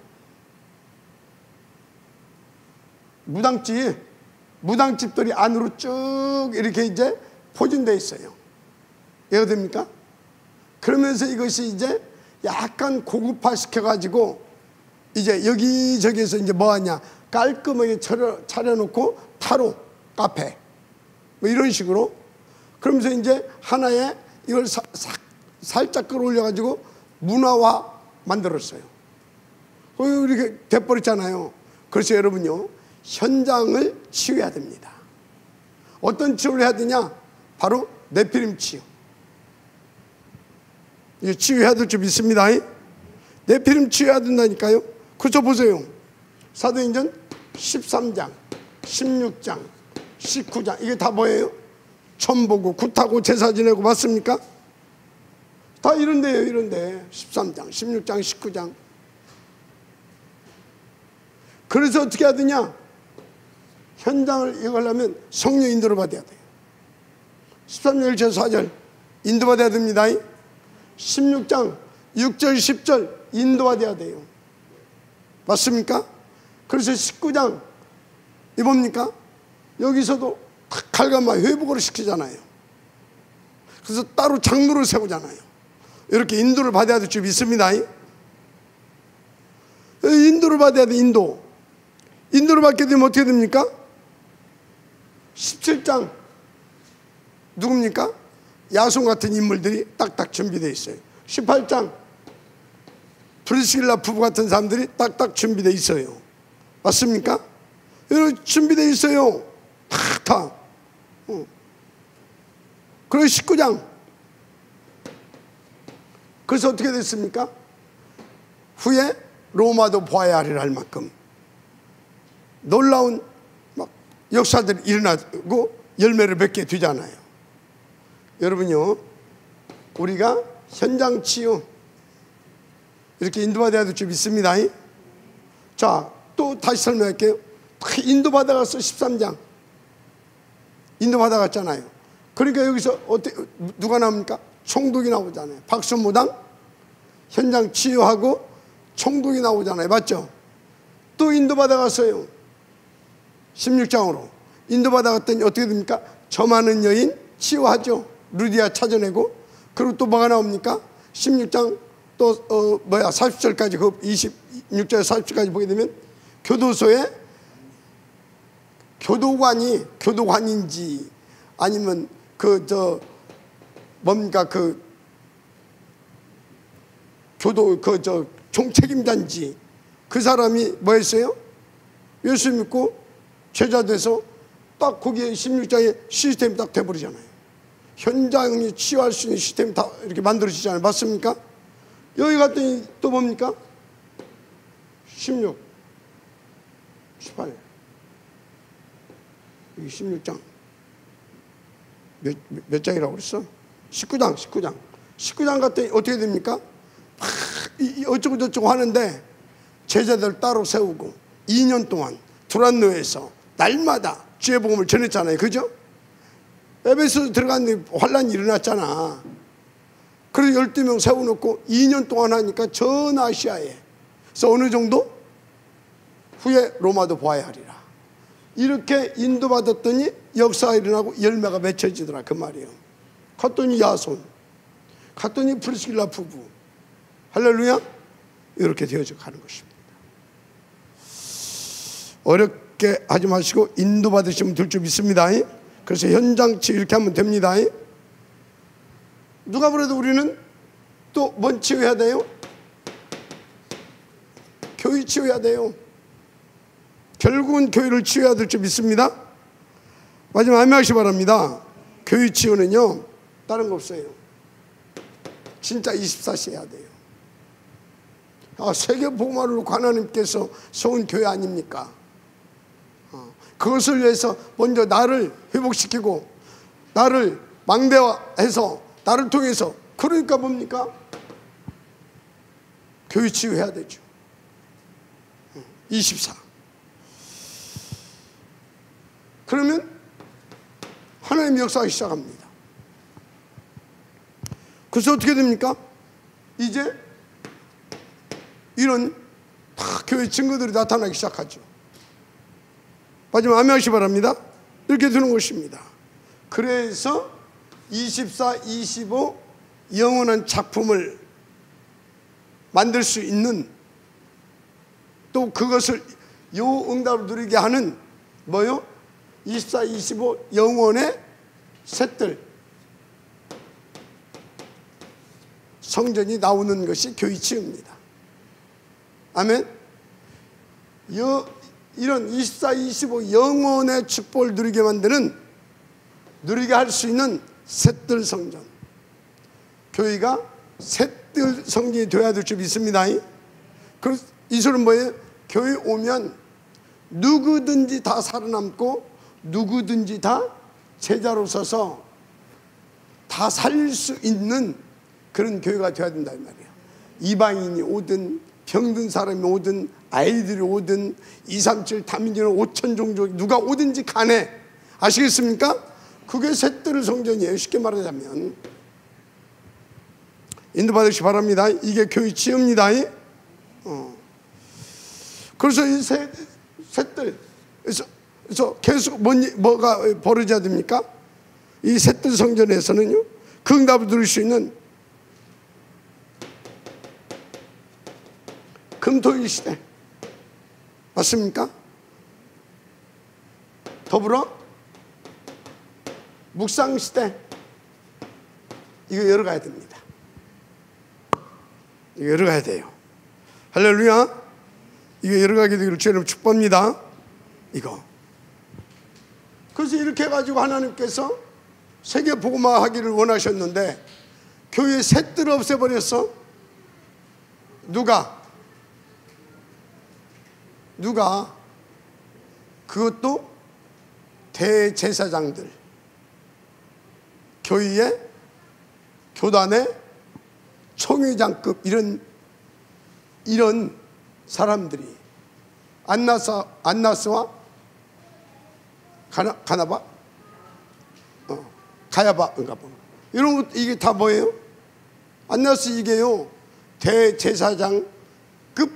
무당집들이 안으로 쭉 이렇게 이제 포진되어 있어요. 이해가 됩니까? 그러면서 이것이 이제 약간 고급화 시켜가지고 이제 여기저기에서 이제 뭐 하냐? 깔끔하게 차려놓고 타로, 카페, 뭐 이런 식으로. 그러면서 이제 하나의 이걸 살짝 끌어올려가지고 문화화 만들었어요. 이렇게 돼버렸잖아요. 그래서 여러분요, 현장을 치유해야 됩니다. 어떤 치유를 해야 되냐? 바로 네피림 치유. 치유해야 될 줄 믿습니다. 네피림 치유해야 된다니까요. 그래서 보세요. 사도행전 13장, 16장, 19장, 이게 다 뭐예요? 천보고 굿하고 제사 지내고 맞습니까? 다 이런데요. 이런데 13장, 16장, 19장. 그래서 어떻게 해야 되냐? 현장을 이거하려면 성령 인도를 받아야 돼요. 13절, 1절, 4절 인도받아야 됩니다. 16장 6절, 10절 인도받아야 돼요. 맞습니까? 그래서 19장 이 뭡니까? 여기서도 칼감마 회복으로 시키잖아요. 그래서 따로 장로를 세우잖아요. 이렇게 인도를 받아야 될 줄 믿습니다. 인도를 받아야 돼. 인도를 받게 되면 어떻게 됩니까? 17장 누굽니까? 야손 같은 인물들이 딱딱 준비되어 있어요. 18장 프리스길라 부부 같은 사람들이 딱딱 준비되어 있어요. 맞습니까? 이렇게 준비되어 있어요. 다. 그리고 19장. 그래서 어떻게 됐습니까? 후에 로마도 보아야 하리라 할 만큼 놀라운 막 역사들이 일어나고 열매를 맺게 되잖아요. 여러분요, 우리가 현장 치유 이렇게 인도받아야 될 줄 믿습니다. 자, 또 다시 설명할게요. 인도받아갔어. 13장 인도받아갔잖아요. 그러니까 여기서 누가 나옵니까? 총독이 나오잖아요. 박수무당 현장 치유하고 총독이 나오잖아요. 맞죠? 또 인도받아갔어요. 16장으로 인도받아갔더니 어떻게 됩니까? 저 많은 여인 치유하죠. 루디아 찾아내고. 그리고 또 뭐가 나옵니까? 16장 또 40절까지 그 26절 40절까지 보게 되면 교도소에 교도관인지 아니면 총책임자인지 그 사람이 뭐 했어요? 예수 믿고 제자 돼서 딱 거기에 16장에 시스템이 딱 돼버리잖아요. 현장이 치유할 수 있는 시스템이 다 이렇게 만들어지잖아요. 맞습니까? 여기 갔더니 또 뭡니까? 16, 18 여기 16장 몇 장이라고 그랬어? 19장 갔더니 어떻게 됩니까? 어쩌고 저쩌고 하는데 제자들 따로 세우고 2년 동안 두란노에서 날마다 주의 복음을 전했잖아요. 그죠? 에베소 들어갔는데 환란이 일어났잖아. 그래서 12명 세워놓고 2년 동안 하니까 전 아시아에 그래서 어느 정도? 후에 로마도 보아야 하리라. 이렇게 인도받았더니 역사가 일어나고 열매가 맺혀지더라 그 말이에요. 갔더니 야손, 갔더니 프리스길라 부부, 할렐루야, 이렇게 되어져 가는 것입니다. 어렵게 하지 마시고 인도받으시면 될 줄 믿습니다. 그래서 현장치 이렇게 하면 됩니다. 누가 그래도 우리는 또 뭔 치유해야 돼요? 교회 치유해야 돼요. 결국은 교회를 치유해야 될 줄 믿습니다. 마지막 암양하시 바랍니다. 교회 치유는요 다른 거 없어요. 진짜 24시 해야 돼요. 세계 복음화를 놓고 하나님께서 세운 교회 아닙니까? 그것을 위해서 먼저 나를 회복시키고 나를 망대화해서 나를 통해서, 그러니까 뭡니까? 교회 치유해야 되죠. 24. 그러면 하나님의 역사가 시작합니다. 그래서 어떻게 됩니까? 이제 이런 다 교회 증거들이 나타나기 시작하죠. 마지막 아멘하시 바랍니다. 이렇게 되는 것입니다. 그래서 24, 25 영원한 작품을 만들 수 있는, 또 그것을 요 응답을 누리게 하는 뭐요? 24, 25 영원의 셋들 성전이 나오는 것이 교회 치유입니다. 아멘. 이런 24, 25 영원의 축복을 누리게 만드는, 누리게 할 수 있는 셋들 성전, 교회가 셋들 성전이 되어야 될 줄 믿습니다. 그래서 이 소리는 뭐예요? 교회 오면 누구든지 다 살아남고 누구든지 다 제자로 서서 다 살릴 수 있는 그런 교회가 되어야 된다 이 말이에요. 이방인이 오든 병든 사람이 오든 아이들이 오든 237 다민족은 5천 종족 누가 오든지 간에, 아시겠습니까? 그게 셋들 성전이에요. 쉽게 말하자면 인도받으시기 바랍니다. 이게 교회 치유입니다. 그래서 이 셋들, 그래서 계속 뭐가 벌어져야 됩니까? 이 셋들 성전에서는요 그 응답을 누릴 수 있는 금토일 시대, 맞습니까? 더불어 묵상 시대, 이거 열어가야 됩니다. 이거 열어가야 돼요. 할렐루야. 이거 열어가게 되기를 주님 축복합니다. 이거. 그래서 이렇게 해가지고 하나님께서 세계 복음화 하기를 원하셨는데 교회에 셋들을 없애버렸어. 누가? 그것도 대제사장들, 교회의 교단의 총회장급 이런 사람들이 안나스와 가야바 이런 것, 이게 다 뭐예요? 안나스 이게요 대제사장급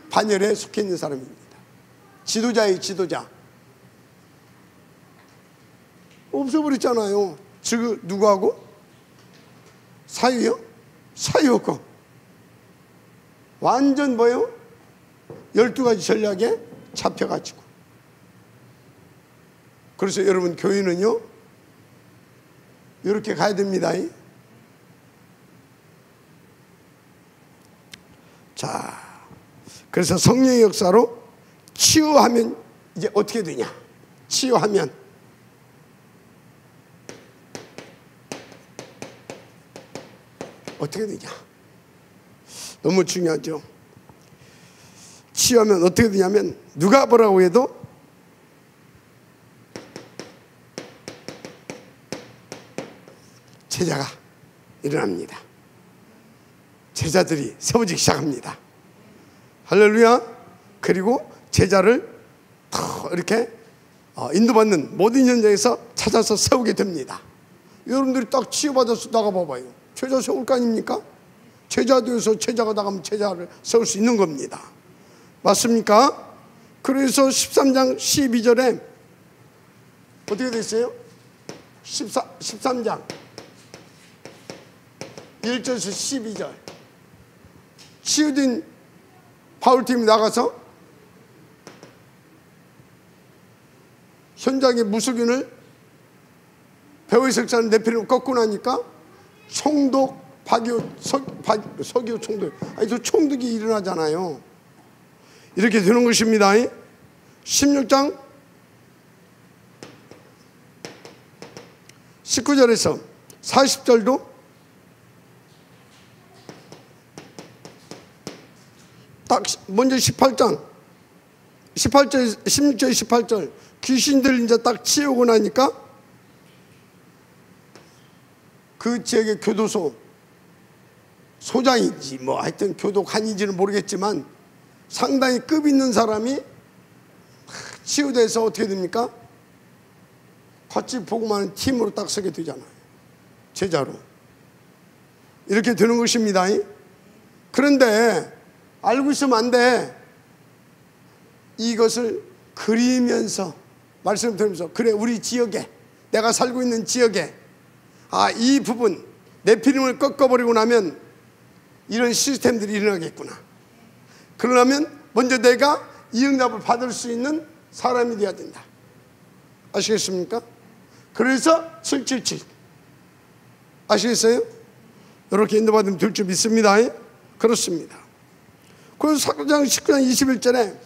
반열에 속해 있는 사람입니다. 지도자의 지도자. 없어버렸잖아요. 즉 누구하고? 사유요? 사유하고 완전 뭐예요? 12가지 전략에 잡혀가지고. 그래서 여러분 교회는요 이렇게 가야 됩니다. 자, 그래서 성령의 역사로 치유하면 이제 어떻게 되냐? 치유하면 어떻게 되냐? 너무 중요하죠. 치유하면 어떻게 되냐면 누가 뭐라고 해도 제자가 일어납니다. 제자들이 세워지기 시작합니다. 할렐루야. 그리고 제자를 이렇게 인도받는 모든 현장에서 찾아서 세우게 됩니다. 여러분들이 딱 치유받아서 나가봐봐요. 제자 세울 거 아닙니까? 제자 되어서 제자가 나가면 제자를 세울 수 있는 겁니다. 맞습니까? 그래서 13장 12절에 어떻게 됐어요? 13장 1절에서 12절 치유된 바울팀이 나가서 현장의 무속인을 배후의 석자는 네피림을 꺾고 나니까 총독 서기오 총독, 저 총독이 일어나잖아요. 이렇게 되는 것입니다. 16장 19절에서 40절도 딱 먼저 18절 16절 18절 귀신들 이제 딱 치우고 나니까 그 지역의 교도소 소장인지 뭐 하여튼 교독관인지는 모르겠지만 상당히 급 있는 사람이 치유돼서 어떻게 됩니까? 같이 복음하는 하는 팀으로 딱 서게 되잖아요. 제자로 이렇게 되는 것입니다. 그런데 알고 있으면 안 돼. 이것을 그리면서 말씀 들으면서 그래 우리 지역에 내가 살고 있는 지역에 이 부분 네피림을 꺾어버리고 나면 이런 시스템들이 일어나겠구나. 그러려면 먼저 내가 이 응답을 받을 수 있는 사람이 되어야 된다. 아시겠습니까? 그래서 777 아시겠어요? 이렇게 인도받으면 될 줄 믿습니다. 그렇습니다. 그래서 19장 21절에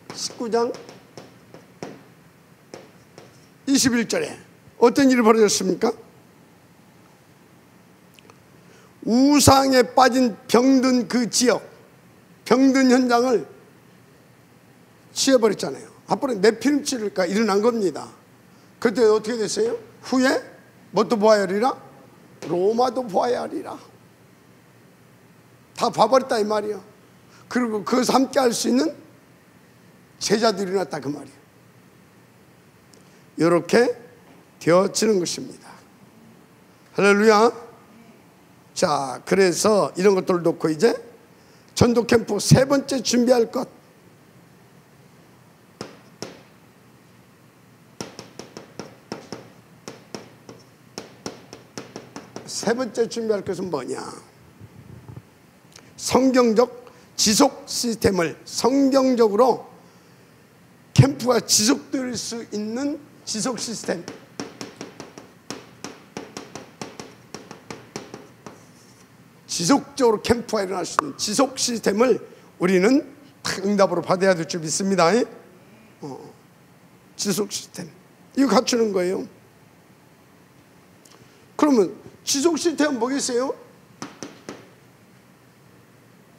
19장 21절에 어떤 일이 벌어졌습니까? 우상에 빠진 병든 그 지역, 병든 현장을 치워버렸잖아요. 앞으로 네피림 치료가 일어난 겁니다. 그때 어떻게 됐어요? 후에 뭣도 보아야 하리라? 로마도 보아야 하리라. 다 봐버렸다 이 말이에요. 그리고 그것을 함께 할 수 있는 제자들이 일어났다 그 말이에요. 이렇게 되어지는 것입니다. 할렐루야. 자, 그래서 이런 것들을 놓고 이제 전도 캠프 세 번째 준비할 것. 세 번째 준비할 것은 뭐냐? 성경적 지속 시스템을 성경적으로 캠프가 지속될 수 있는 지속 시스템. 지속적으로 캠프가 일어날 수 있는 지속 시스템을 우리는 응답으로 받아야 될 줄 믿습니다. 지속 시스템 이거 갖추는 거예요. 그러면 지속 시스템은 뭐겠어요?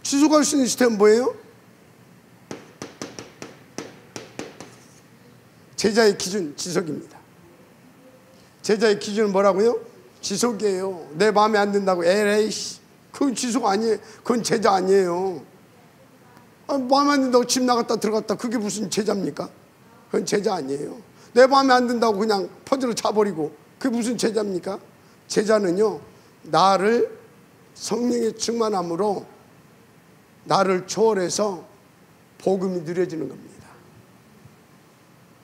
지속할 수 있는 시스템은 뭐예요? 제자의 기준 지속입니다. 제자의 기준은 뭐라고요? 지속이에요. 내 마음에 안 든다고 에레이씨 그건 지속 아니에요. 그건 제자 아니에요. 마음에 안 든다고 집 나갔다 들어갔다 그게 무슨 제자입니까? 그건 제자 아니에요. 내 마음에 안 든다고 그냥 퍼즐을 차버리고 그게 무슨 제자입니까? 제자는요, 나를 성령의 충만함으로 나를 초월해서 복음이 누려지는 겁니다.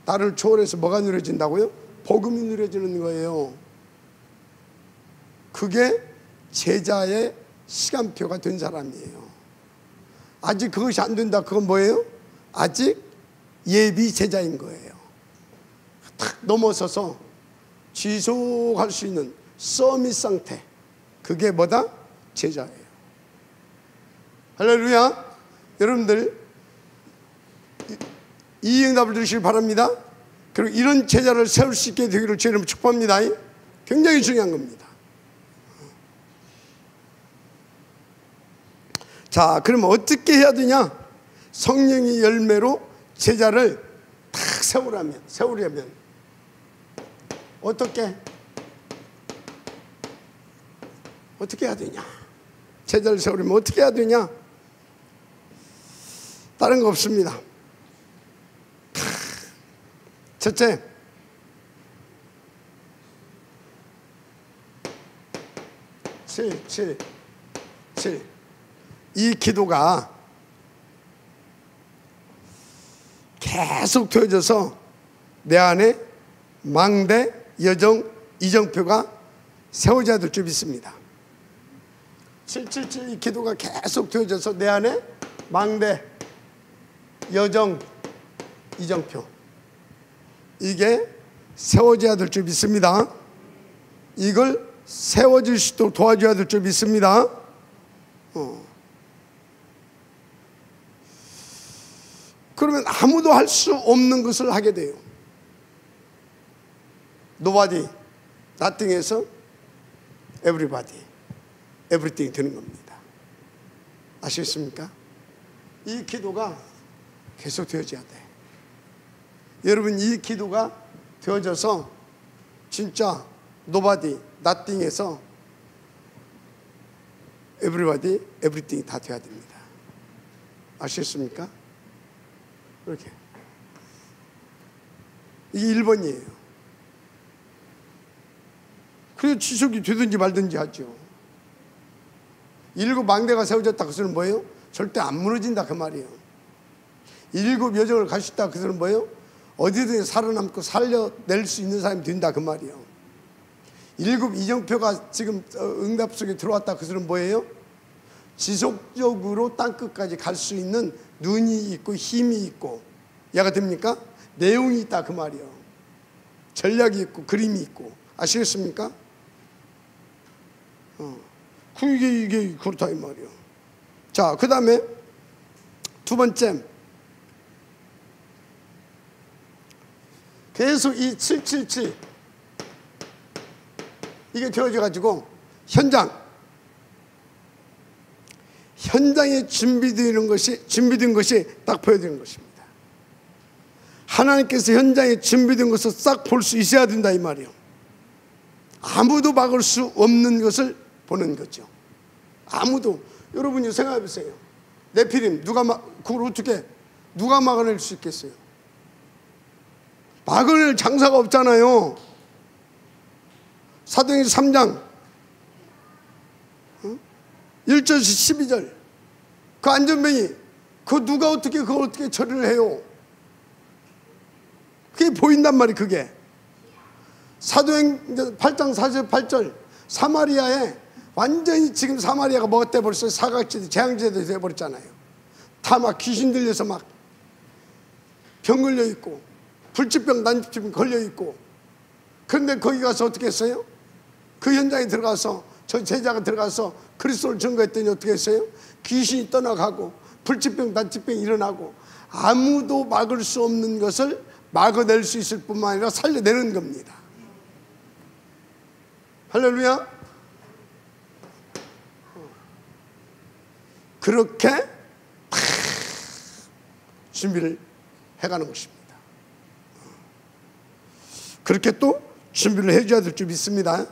나를 초월해서 뭐가 누려진다고요? 복음이 누려지는 거예요. 그게 제자의 시간표가 된 사람이에요. 아직 그것이 안 된다. 그건 뭐예요? 아직 예비 제자인 거예요. 탁 넘어서서 지속할 수 있는 서밋 상태, 그게 뭐다? 제자예요. 할렐루야. 여러분들 이 응답을 들으시길 바랍니다. 그리고 이런 제자를 세울 수 있게 되기를 주님 축복합니다. 굉장히 중요한 겁니다. 자, 그럼 어떻게 해야 되냐? 성령의 열매로 제자를 딱 세우려면 어떻게 해야 되냐? 제자를 세우려면 어떻게 해야 되냐? 다른 거 없습니다. 첫째, 이 기도가 계속 되어져서 내 안에 망대, 여정, 이정표가 세워져야 될 줄 믿습니다. 777 이 기도가 계속 되어져서 내 안에 망대, 여정, 이정표 이게 세워져야 될 줄 믿습니다. 이걸 세워질 수 있도록 도와줘야 될 줄 믿습니다. 그러면 아무도 할 수 없는 것을 하게 돼요. Nobody, nothing에서 everybody, everything 되는 겁니다. 아시겠습니까? 이 기도가 계속 되어져야 돼. 여러분, 이 기도가 되어져서 진짜 Nobody, nothing에서 everybody, everything 다 돼야 됩니다. 아시겠습니까? 이렇게. 이게 1번이에요. 그래서 지속이 되든지 말든지 하죠. 7 망대가 세워졌다. 그것은 뭐예요? 절대 안 무너진다 그 말이에요. 7 여정을 갈 수 있다. 그것은 뭐예요? 어디든 살아남고 살려낼 수 있는 사람이 된다 그 말이에요. 7 이정표가 지금 응답 속에 들어왔다. 그것은 뭐예요? 지속적으로 땅끝까지 갈 수 있는 눈이 있고 힘이 있고, 이해가 됩니까? 내용이 있다 그 말이에요. 전략이 있고 그림이 있고. 아시겠습니까? 이게 그렇다 이 말이에요. 자, 그 다음에 두 번째, 계속 이 777 이게 되어져 가지고 현장에 준비된 것이 딱 보여지는 것입니다. 하나님께서 현장에 준비된 것을 싹 볼 수 있어야 된다 이 말이에요. 아무도 막을 수 없는 것을 보는 거죠. 아무도. 여러분이 생각해 보세요. 네피림 그걸 어떻게 누가 막아낼 수 있겠어요? 막아낼 장사가 없잖아요. 사도행전 3장 1절에서 12절 그 안전뱅이 그걸 어떻게 처리를 해요? 그게 보인단 말이에요. 그게 사도행전 8장 48절 사마리아에 완전히 지금 사마리아가 뭐가 돼버렸어요? 사각지대 재앙지대 돼버렸잖아요. 다 막 귀신 들려서 막 병 걸려 있고 불치병 난치병 걸려 있고. 그런데 거기 가서 어떻게 했어요? 그 현장에 들어가서 저 제자가 들어가서 그리스도를 증거했더니 어떻게 했어요? 귀신이 떠나가고 불치병 난치병이 일어나고 아무도 막을 수 없는 것을 막아낼 수 있을 뿐만 아니라 살려내는 겁니다. 할렐루야. 그렇게 준비를 해가는 것입니다. 그렇게 또 준비를 해줘야 될 줄 믿습니다.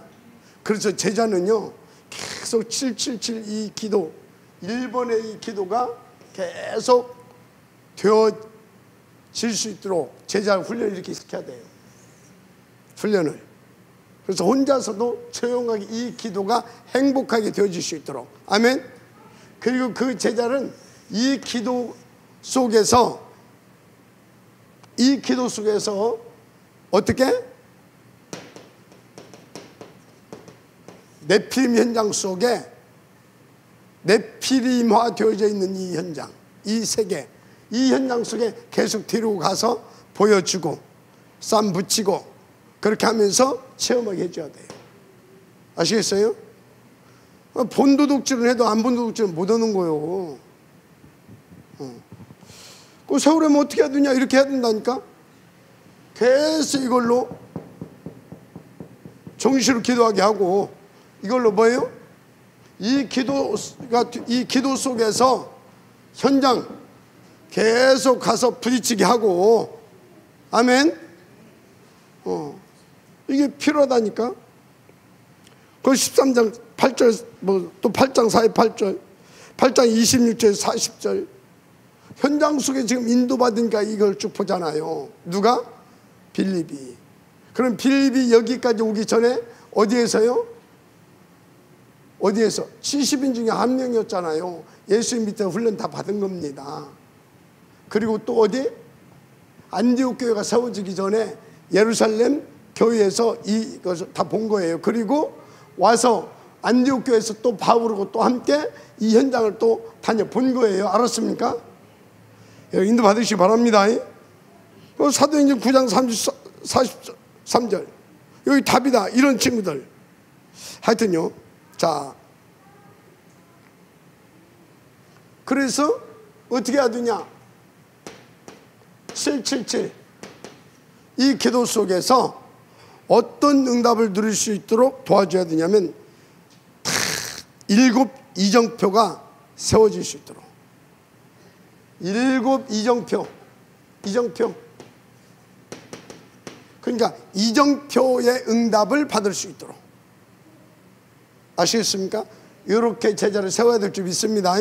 그래서 제자는요 계속 777 이 기도 1번의 이 기도가 계속 되어질 수 있도록 제자 훈련을 이렇게 시켜야 돼요. 훈련을. 그래서 혼자서도 조용하게 이 기도가 행복하게 되어질 수 있도록. 아멘. 그리고 그 제자는 이 기도 속에서 어떻게 네피림 현장 속에 네피림화 되어져 있는 이 현장, 이 세계, 이 현장 속에 계속 데리고 가서 보여주고 쌈 붙이고 그렇게 하면서 체험하게 해줘야 돼요. 아시겠어요? 본도둑질은 해도 안 본도둑질은 못 하는 거예요. 그 세우려면 어떻게 해야 되냐? 이렇게 해야 된다니까. 계속 이걸로 정신으로 기도하게 하고, 이걸로 뭐예요? 이 기도 속에서 현장 계속 가서 부딪히게 하고, 아멘. 이게 필요하다니까. 그 13장 8절, 또 8장 48절, 8장 26절, 40절. 현장 속에 지금 인도받으니까 이걸 쭉 보잖아요. 누가? 빌립이. 그럼 빌립이 여기까지 오기 전에 어디에서요? 어디에서? 70인 중에 한 명이었잖아요. 예수님 밑에 훈련 다 받은 겁니다. 그리고 또 어디? 안디옥 교회가 세워지기 전에 예루살렘 교회에서 이것을 다 본 거예요. 그리고 와서 안디옥 교회에서 또 바울하고 또 함께 이 현장을 또 다녀본 거예요. 알았습니까? 인도 받으시기 바랍니다. 사도행전 9장 43절. 여기 답이다. 이런 친구들. 하여튼요. 자, 그래서 어떻게 해야 되냐? 777. 이 기도 속에서 어떤 응답을 누릴 수 있도록 도와줘야 되냐면, 다 7 이정표가 세워질 수 있도록. 7 이정표. 그러니까 이정표의 응답을 받을 수 있도록. 아시겠습니까? 이렇게 제자를 세워야 될 줄 믿습니다.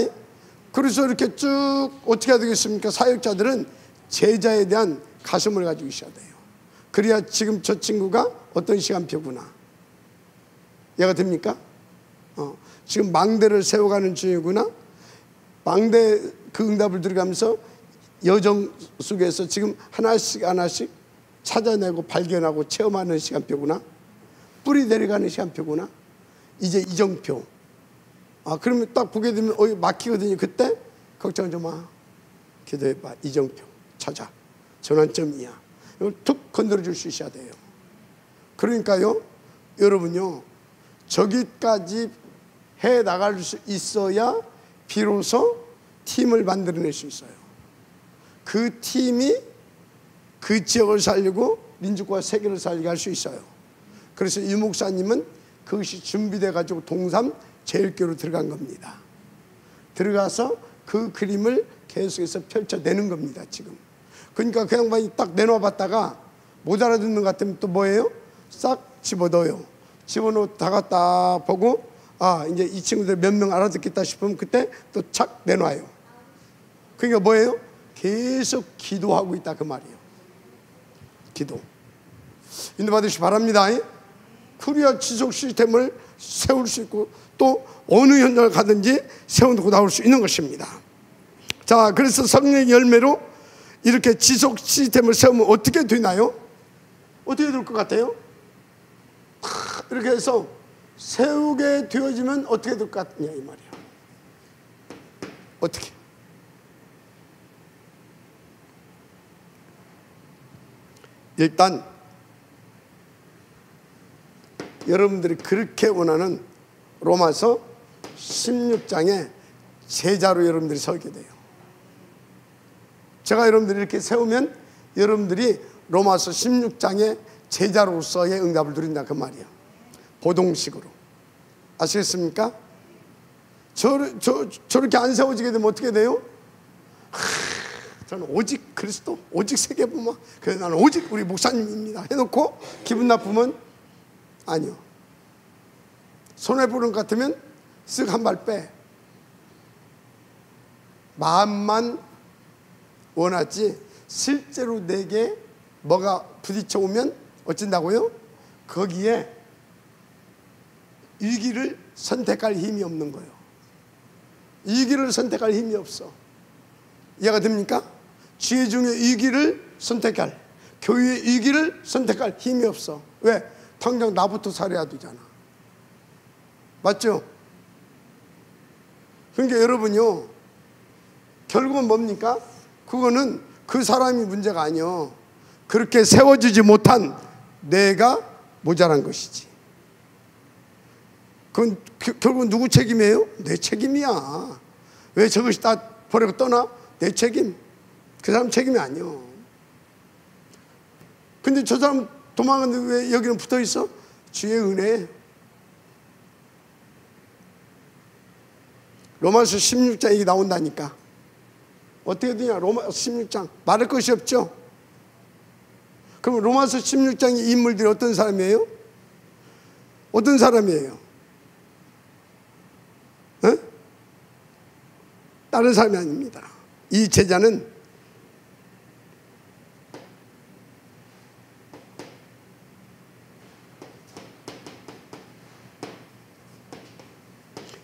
그래서 이렇게 쭉 어떻게 해야 되겠습니까? 사역자들은 제자에 대한 가슴을 가지고 있어야 돼요. 그래야 지금 저 친구가 어떤 시간표구나. 이해가 됩니까? 지금 망대를 세워가는 중이구나. 망대 그 응답을 들어가면서 여정 속에서 지금 하나씩 찾아내고 발견하고 체험하는 시간표구나. 뿌리 내려가는 시간표구나. 이제 이정표. 그러면 딱 보게 되면 막히거든요. 그때 걱정하지 마. 기도해봐. 이정표 찾아. 전환점이야. 이걸 툭 건드려 줄 수 있어야 돼요. 그러니까요, 여러분요, 저기까지 해 나갈 수 있어야 비로소 팀을 만들어낼 수 있어요. 그 팀이 그 지역을 살리고 민족과 세계를 살리게 할 수 있어요. 그래서 이 목사님은 그것이 준비돼 가지고 동삼 제일교로 들어간 겁니다. 들어가서 그 그림을 계속해서 펼쳐내는 겁니다. 지금. 그러니까 그 양반이 딱 내놔봤다가 못 알아듣는 것 같으면 또 뭐예요? 싹 집어넣어요. 집어넣다가 딱 보고 이제 이 친구들 몇 명 알아듣겠다 싶으면 그때 또 착 내놔요. 그러니까 뭐예요? 계속 기도하고 있다 그 말이에요. 기도. 인도받으시기 바랍니다. 그래야 지속 시스템을 세울 수 있고 또 어느 현장을 가든지 세워놓고 나올 수 있는 것입니다. 자, 그래서 성령의 열매로 이렇게 지속 시스템을 세우면 어떻게 되나요? 어떻게 될 것 같아요? 이렇게 해서 세우게 되어지면 어떻게 될 것 같냐 이 말이야. 어떻게? 일단 여러분들이 그렇게 원하는 로마서 16장에 제자로 여러분들이 서게 돼요. 제가 여러분들이 이렇게 세우면 여러분들이 로마서 16장에 제자로서의 응답을 누린다 그 말이에요. 보동식으로. 아시겠습니까? 저렇게 안 세워지게 되면 어떻게 돼요? 저는 오직 그리스도, 오직 세계보마, 그래서 나는 오직 우리 목사님입니다 해놓고 기분 나쁘면 아니요. 손해보는 것 같으면 쓱 한 발 빼. 마음만 원하지 실제로 내게 뭐가 부딪혀 오면 어쩐다고요? 거기에 위기를 선택할 힘이 없는 거예요. 위기를 선택할 힘이 없어. 이해가 됩니까? 지혜 중에 위기를 선택할, 교회의 위기를 선택할 힘이 없어. 왜? 당장 나부터 살아야 되잖아. 맞죠? 그러니까 여러분요, 결국은 뭡니까? 그거는 그 사람이 문제가 아니요. 그렇게 세워지지 못한 내가 모자란 것이지. 그건 결국은 누구 책임이에요? 내 책임이야. 왜 저것이 다 버리고 떠나? 내 책임, 그 사람 책임이 아니요. 근데 저 사람 도망갔는데 왜 여기는 붙어 있어? 주의 은혜. 로마서 16장 얘기 나온다니까. 어떻게 되냐? 로마서 16장 말할 것이 없죠. 그럼 로마서 16장의 인물들이 어떤 사람이에요? 어떤 사람이에요? 에? 다른 사람이 아닙니다. 이 제자는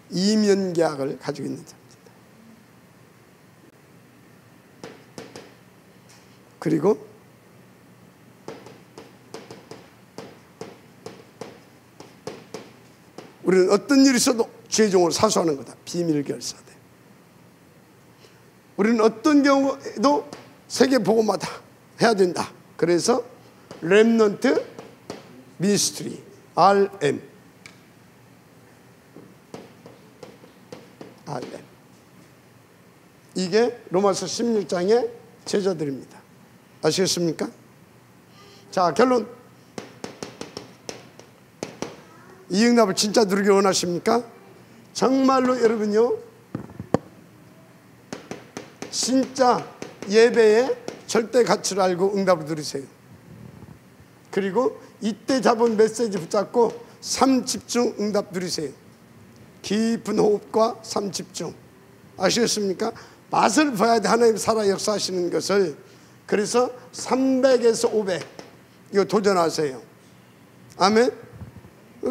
이면계약을 가지고 있는 사람입니다. 그리고 우리는 어떤 일이 있어도 주의 종으로 사수하는 거다. 비밀 결사대. 우리는 어떤 경우에도 세계 복음화다 해야 된다. 그래서 렘넌트 미니스트리 RM 이게 로마서 16장의 제자들입니다. 아시겠습니까? 자, 결론. 이 응답을 진짜 누리길 원하십니까? 정말로 여러분요, 진짜 예배의 절대 가치를 알고 응답을 누리세요. 그리고 이때 잡은 메시지 붙잡고 삶 집중 응답 누리세요. 깊은 호흡과 삶 집중. 아시겠습니까? 맛을 봐야 돼. 하나님 살아 역사하시는 것을. 그래서 300에서 500 이거 도전하세요. 아멘.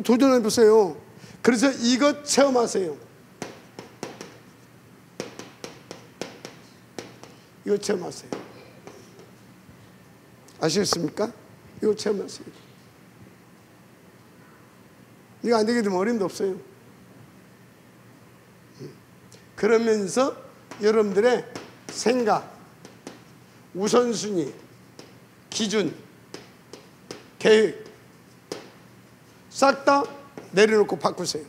도전해 보세요. 그래서 이것 체험하세요. 이거 체험하세요. 아시겠습니까? 이거 체험하세요. 이거 안 되게 되면 어림도 없어요. 그러면서 여러분들의 생각, 우선순위, 기준, 계획 싹 다 내려놓고 바꾸세요.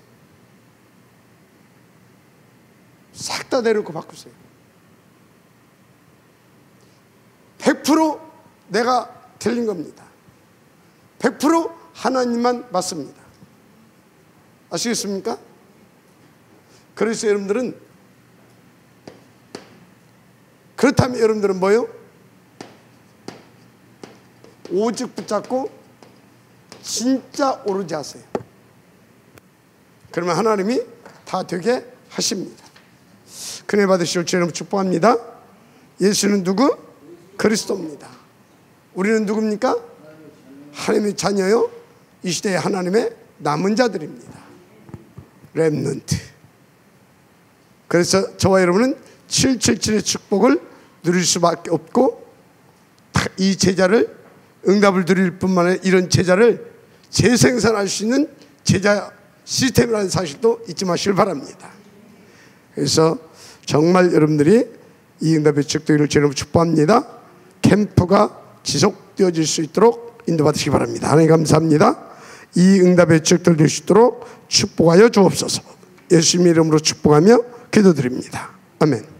싹 다 내려놓고 바꾸세요. 100% 내가 틀린 겁니다. 100% 하나님만 맞습니다. 아시겠습니까? 그래서 여러분들은, 그렇다면 여러분들은 뭐요? 오직 붙잡고 진짜 오르지 하세요. 그러면 하나님이 다 되게 하십니다. 큰애 받으실 줄 여러분 축복합니다. 예수는 누구? 그리스도입니다. 우리는 누굽니까? 하나님의 자녀요. 이 시대에 하나님의 남은 자들입니다. 렘넌트. 그래서 저와 여러분은 777의 축복을 누릴 수밖에 없고, 이 제자를 응답을 누릴 뿐만 아니라 이런 제자를 재생산할 수 있는 제자 시스템이라는 사실도 잊지 마시길 바랍니다. 그래서 정말 여러분들이 이 응답의 축복을 주님으로 축복합니다. 캠프가 지속되어질 수 있도록 인도받으시기 바랍니다. 하나님 감사합니다. 이 응답의 축복을 누릴 수 있도록 축복하여 주옵소서. 예수님의 이름으로 축복하며 기도드립니다. 아멘.